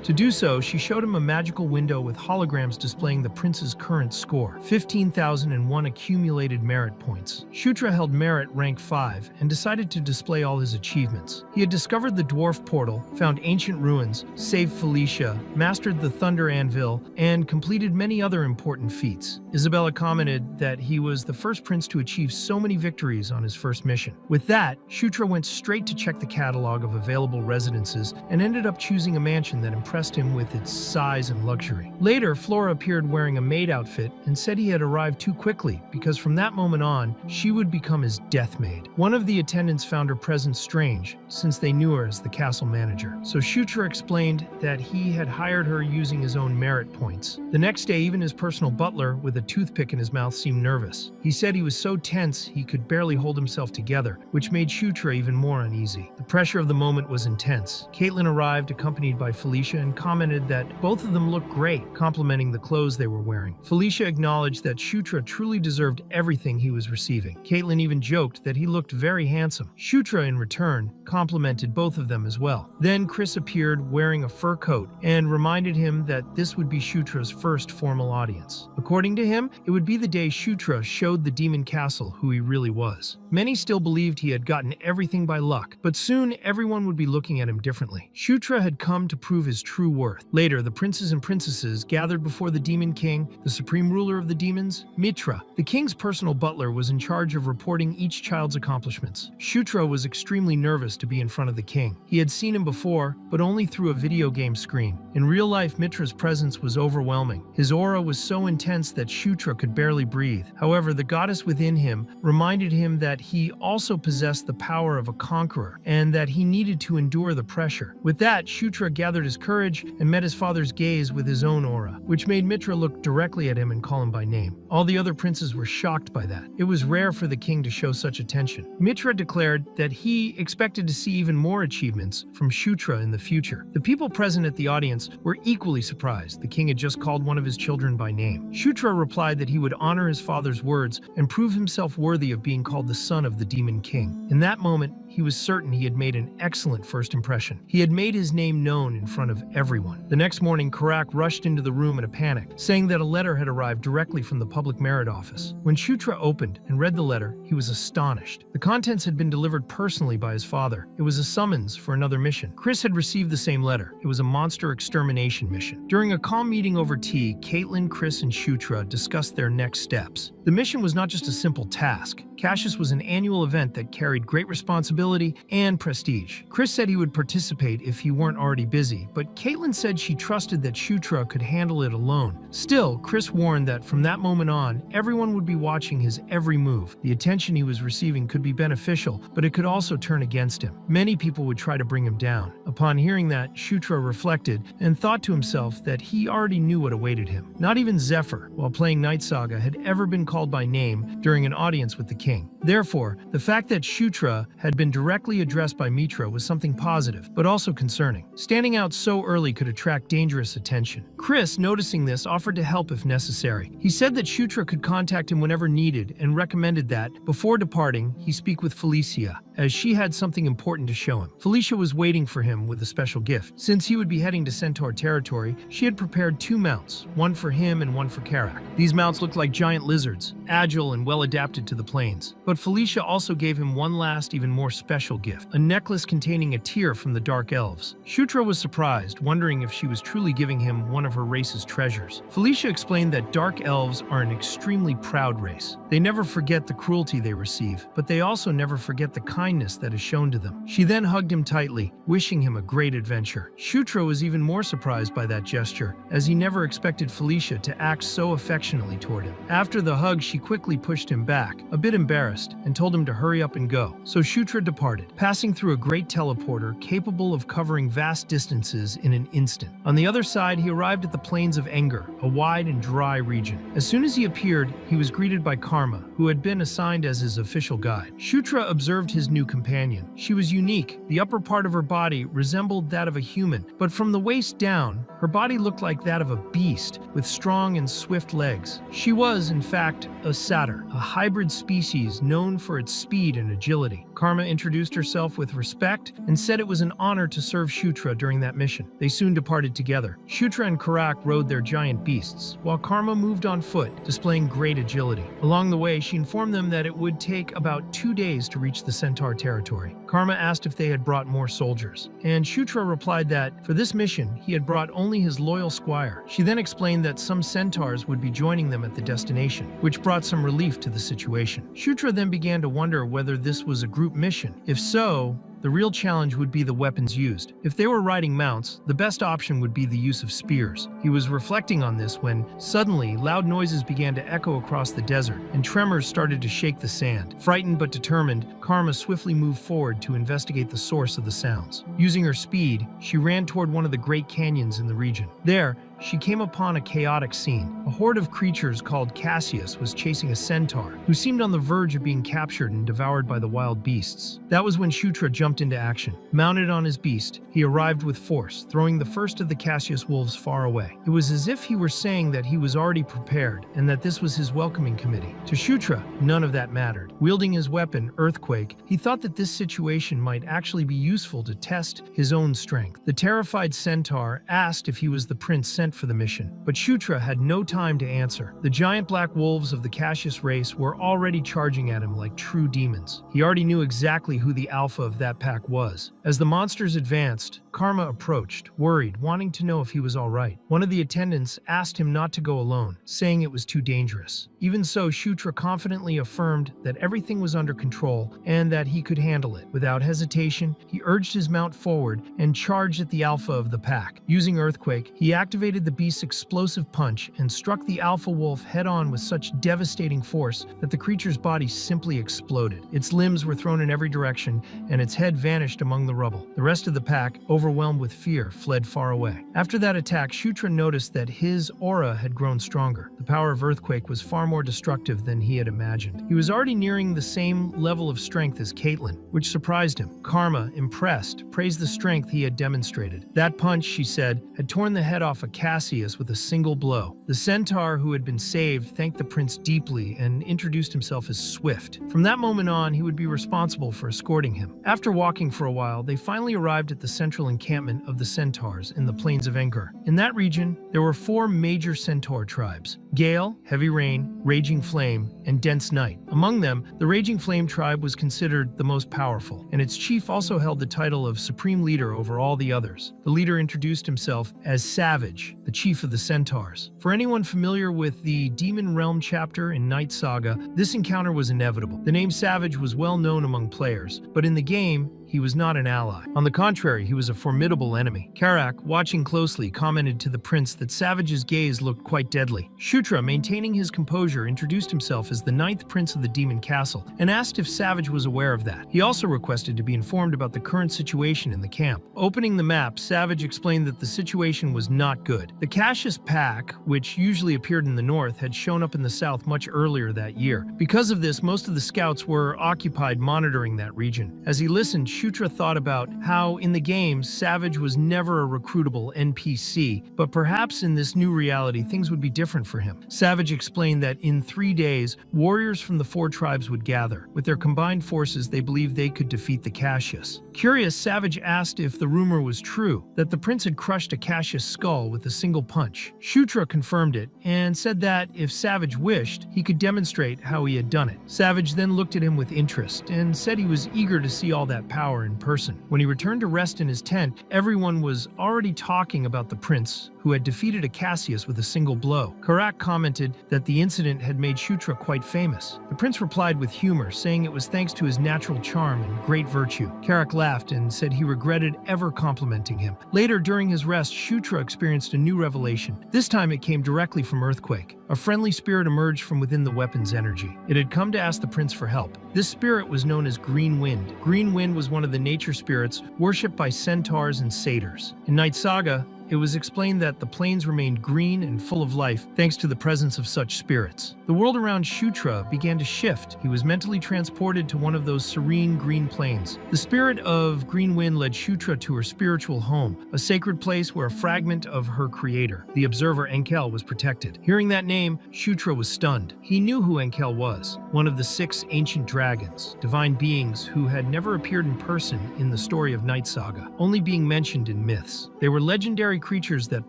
To do so, she showed him a magical window with holograms displaying the prince's current score, 15,001 accumulated merit points. Shutra held merit rank 5 and decided to display all his achievements. He had discovered the dwarf portal, found ancient ruins, saved Felicia, mastered the thunder anvil, and completed many other important feats. Isabella commented that he was the first prince to achieve so many victories on his first mission. With that, Shutra went straight to check the catalog of available residences and ended up choosing a mansion that impressed him with its size and luxury. Later, Flora appeared wearing a maid outfit and said he had arrived too quickly because from that moment on, she would become his death maid. One of the attendants found her presence strange since they knew her as the castle manager. So Shutra explained that he had hired her using his own merit points. The next day, even his personal butler with a toothpick in his mouth seemed nervous. He said he was so tense he could barely hold himself together, which made Shutra even more uneasy. The pressure of the moment was intense. Caitlin arrived accompanied by Felicia and commented that both of them looked great, complimenting the clothes they were wearing. Felicia acknowledged that Shutra truly deserved everything he was receiving. Caitlin even joked that he looked very handsome. Shutra, in return, complimented both of them as well. Then Chris appeared wearing a fur coat and reminded him that this would be Shutra's first formal audience. According to him, it would be the day Shutra showed the demon castle who he really was. Many still believed he had gotten everything by luck, but soon everyone would be looking at him differently. Shutra had come to prove his true worth. Later, the princes and princesses gathered before the demon king, the supreme ruler of the demons, Mitra. The king's personal butler was in charge of reporting each child's accomplishments. Shutra was extremely nervous to be in front of the king. He had seen him before, but only through a video game screen. In real life, Mitra's Shutra's presence was overwhelming. His aura was so intense that Shutra could barely breathe. However, the goddess within him reminded him that he also possessed the power of a conqueror and that he needed to endure the pressure. With that, Shutra gathered his courage and met his father's gaze with his own aura, which made Mitra look directly at him and call him by name. All the other princes were shocked by that. It was rare for the king to show such attention. Mitra declared that he expected to see even more achievements from Shutra in the future. The people present at the audience were equally surprised. The king had just called one of his children by name. Shutra replied that he would honor his father's words and prove himself worthy of being called the son of the demon king. In that moment, he was certain he had made an excellent first impression. He had made his name known in front of everyone. The next morning, Karak rushed into the room in a panic, saying that a letter had arrived directly from the public merit office. When Shutra opened and read the letter, he was astonished. The contents had been delivered personally by his father. It was a summons for another mission. Chris had received the same letter. It was a monster extermination mission. During a calm meeting over tea, Caitlin, Chris, and Shutra discussed their next steps. The mission was not just a simple task. Cassius was an annual event that carried great responsibility and prestige. Chris said he would participate if he weren't already busy, but Caitlin said she trusted that Shutra could handle it alone. Still, Chris warned that from that moment on, everyone would be watching his every move. The attention he was receiving could be beneficial, but it could also turn against him. Many people would try to bring him down. Upon hearing that, Shutra reflected and thought to himself that he already knew what awaited him. Not even Zephyr, while playing Night Saga, had ever been called by name during an audience with the king. Therefore, the fact that Shutra had been directly addressed by Mitra was something positive, but also concerning. Standing out so early could attract dangerous attention. Chris, noticing this, offered to help if necessary. He said that Shutra could contact him whenever needed and recommended that, before departing, he speak with Felicia, as she had something important to show him. Felicia was waiting for him with a special gift. Since he would be heading to Centaur territory, she had prepared 2 mounts, one for him and one for Karak. These mounts looked like giant lizards, agile and well adapted to the plains. But Felicia also gave him one last, even more special gift, a necklace containing a tear from the Dark Elves. Shutra was surprised, wondering if she was truly giving him one of her race's treasures. Felicia explained that Dark Elves are an extremely proud race. They never forget the cruelty they receive, but they also never forget the kindness that is shown to them. She then hugged him tightly, wishing him a great adventure. Shutra was even more surprised by that gesture, as he never expected Felicia to act so affectionately toward him. After the hug, she quickly pushed him back, a bit embarrassed, and told him to hurry up and go. So Shutra departed, passing through a great teleporter capable of covering vast distances in an instant. On the other side, he arrived at the plains of Enger, a wide and dry region. As soon as he appeared, he was greeted by Karma, who had been assigned as his official guide. Shutra observed his new companion. She was unique. The upper part of her body resembled that of a human, but from the waist down, her body looked like that of a beast with strong and swift legs. She was, in fact, a satyr, a hybrid species known for its speed and agility. Karma introduced herself with respect and said it was an honor to serve Shutra during that mission. They soon departed together. Shutra and Karak rode their giant beasts, while Karma moved on foot, displaying great agility. Along the way, she informed them that it would take about 2 days to reach the Centaur territory. Karma asked if they had brought more soldiers, and Shutra replied that, for this mission, he had brought only his loyal squire. She then explained that some centaurs would be joining them at the destination, which brought some relief to the situation. Shutra then began to wonder whether this was a group mission. If so, the real challenge would be the weapons used. If they were riding mounts, the best option would be the use of spears. He was reflecting on this when, suddenly, loud noises began to echo across the desert, and tremors started to shake the sand. Frightened but determined, Karma swiftly moved forward to investigate the source of the sounds. Using her speed, she ran toward one of the great canyons in the region. There, she came upon a chaotic scene. A horde of creatures called Cassius was chasing a centaur, who seemed on the verge of being captured and devoured by the wild beasts. That was when Shutra jumped into action. Mounted on his beast, he arrived with force, throwing the first of the Cassius wolves far away. It was as if he were saying that he was already prepared, and that this was his welcoming committee. To Shutra, none of that mattered. Wielding his weapon, Earthquake, he thought that this situation might actually be useful to test his own strength. The terrified centaur asked if he was the prince sent for the mission, but Shutra had no time to answer. The giant black wolves of the Cassius race were already charging at him like true demons. He already knew exactly who the alpha of that pack was. As the monsters advanced, Karma approached, worried, wanting to know if he was all right. One of the attendants asked him not to go alone, saying it was too dangerous. Even so, Shutra confidently affirmed that everything was under control and that he could handle it. Without hesitation, he urged his mount forward and charged at the alpha of the pack. Using Earthquake, he activated the beast's explosive punch and struck the alpha wolf head-on with such devastating force that the creature's body simply exploded. Its limbs were thrown in every direction, and its head vanished among the rubble. The rest of the pack, overwhelmed with fear, fled far away. After that attack, Shutra noticed that his aura had grown stronger. The power of Earthquake was far more destructive than he had imagined. He was already nearing the same level of strength as Caitlyn, which surprised him. Karma, impressed, praised the strength he had demonstrated. That punch, she said, had torn the head off of Cassius with a single blow. The centaur who had been saved thanked the prince deeply and introduced himself as Swift. From that moment on, he would be responsible for escorting him. After walking for a while, they finally arrived at the central encampment of the centaurs in the plains of Engar. In that region, there were 4 major centaur tribes: Gale, Heavy Rain, Raging Flame, and Dense Night. Among them, the Raging Flame tribe was considered the most powerful, and its chief also held the title of supreme leader over all the others. The leader introduced himself as Savage, the chief of the centaurs. For anyone familiar with the Demon Realm chapter in Night Saga, this encounter was inevitable. The name Savage was well known among players, but in the game, he was not an ally. On the contrary, he was a formidable enemy. Karak, watching closely, commented to the prince that Savage's gaze looked quite deadly. Shutra, maintaining his composure, introduced himself as the 9th prince of the Demon Castle and asked if Savage was aware of that. He also requested to be informed about the current situation in the camp. Opening the map, Savage explained that the situation was not good. The Cassius pack, which usually appeared in the north, had shown up in the south much earlier that year. Because of this, most of the scouts were occupied monitoring that region. As he listened, Shutra thought about how, in the game, Savage was never a recruitable NPC, but perhaps in this new reality, things would be different for him. Savage explained that in 3 days, warriors from the 4 tribes would gather. With their combined forces, they believed they could defeat the Cassius. Curious, Savage asked if the rumor was true, that the prince had crushed a Cassius skull with a single punch. Shutra confirmed it, and said that if Savage wished, he could demonstrate how he had done it. Savage then looked at him with interest, and said he was eager to see all that power in person. When he returned to rest in his tent, everyone was already talking about the prince, who had defeated a Cassius with a single blow. Karak commented that the incident had made Shutra quite famous. The prince replied with humor, saying it was thanks to his natural charm and great virtue. Karak laughed and said he regretted ever complimenting him. Later, during his rest, Shutra experienced a new revelation. This time it came directly from Earthquake. A friendly spirit emerged from within the weapon's energy. It had come to ask the prince for help. This spirit was known as Green Wind. Green Wind was one of the nature spirits worshipped by centaurs and satyrs. In Night Saga, it was explained that the plains remained green and full of life thanks to the presence of such spirits. The world around Shutra began to shift. He was mentally transported to one of those serene green plains. The spirit of Green Wind led Shutra to her spiritual home, a sacred place where a fragment of her creator, the observer Enkel, was protected. Hearing that name, Shutra was stunned. He knew who Enkel was, one of the 6 ancient dragons, divine beings who had never appeared in person in the story of Night Saga, only being mentioned in myths. They were legendary creatures that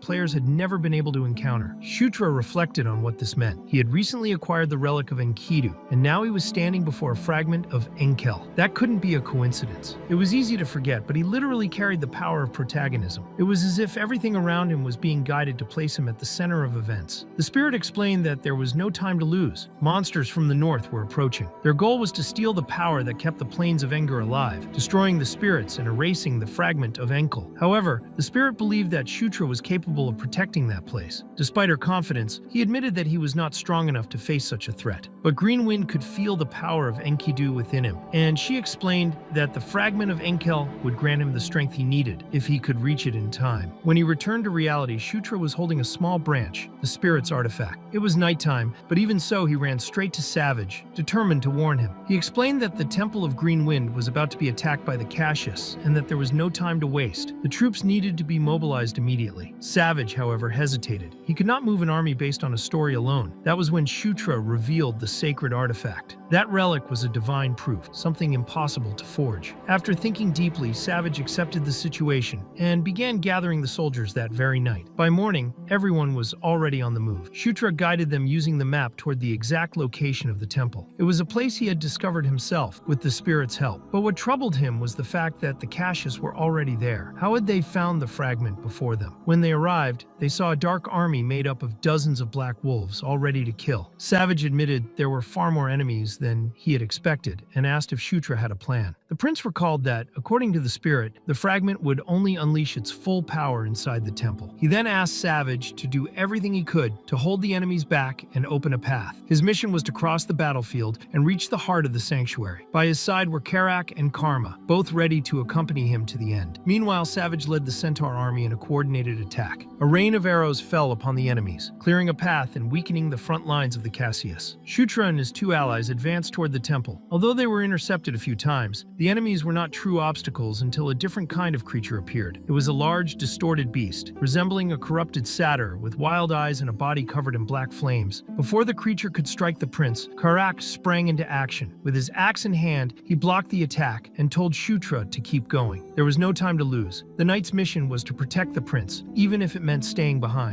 players had never been able to encounter. Shutra reflected on what this meant. He had recently acquired the relic of Enkidu, and now he was standing before a fragment of Enkel. That couldn't be a coincidence. It was easy to forget, but he literally carried the power of protagonism. It was as if everything around him was being guided to place him at the center of events. The spirit explained that there was no time to lose. Monsters from the north were approaching. Their goal was to steal the power that kept the plains of Engar alive, destroying the spirits and erasing the fragment of Enkel. However, the spirit believed that Shutra was capable of protecting that place. Despite her confidence, he admitted that he was not strong enough to face such a threat. But Green Wind could feel the power of Enkidu within him, and she explained that the fragment of Enkel would grant him the strength he needed if he could reach it in time. When he returned to reality, Shutra was holding a small branch, the spirit's artifact. It was nighttime, but even so, he ran straight to Savage, determined to warn him. He explained that the Temple of Green Wind was about to be attacked by the Cassius, and that there was no time to waste. The troops needed to be mobilized immediately. immediately. Savage, however, hesitated. He could not move an army based on a story alone. That was when Shutra revealed the sacred artifact. That relic was a divine proof, something impossible to forge. After thinking deeply, Savage accepted the situation and began gathering the soldiers that very night. By morning, everyone was already on the move. Shutra guided them using the map toward the exact location of the temple. It was a place he had discovered himself with the spirit's help. But what troubled him was the fact that the caches were already there. How had they found the fragment before them? When they arrived, they saw a dark army made up of dozens of black wolves, all ready to kill. Savage admitted there were far more enemies than he had expected and asked if Shutra had a plan. The prince recalled that, according to the spirit, the fragment would only unleash its full power inside the temple. He then asked Savage to do everything he could to hold the enemies back and open a path. His mission was to cross the battlefield and reach the heart of the sanctuary. By his side were Karak and Karma, both ready to accompany him to the end. Meanwhile, Savage led the Centaur army in a coordinated attack. A rain of arrows fell upon the enemies, clearing a path and weakening the front lines of the Cassius. Shutra and his two allies advanced toward the temple. Although they were intercepted a few times, the enemies were not true obstacles until a different kind of creature appeared. It was a large, distorted beast, resembling a corrupted satyr with wild eyes and a body covered in black flames. Before the creature could strike the prince, Karak sprang into action. With his axe in hand, he blocked the attack and told Shutra to keep going. There was no time to lose. The knight's mission was to protect the prince, even if it meant staying behind.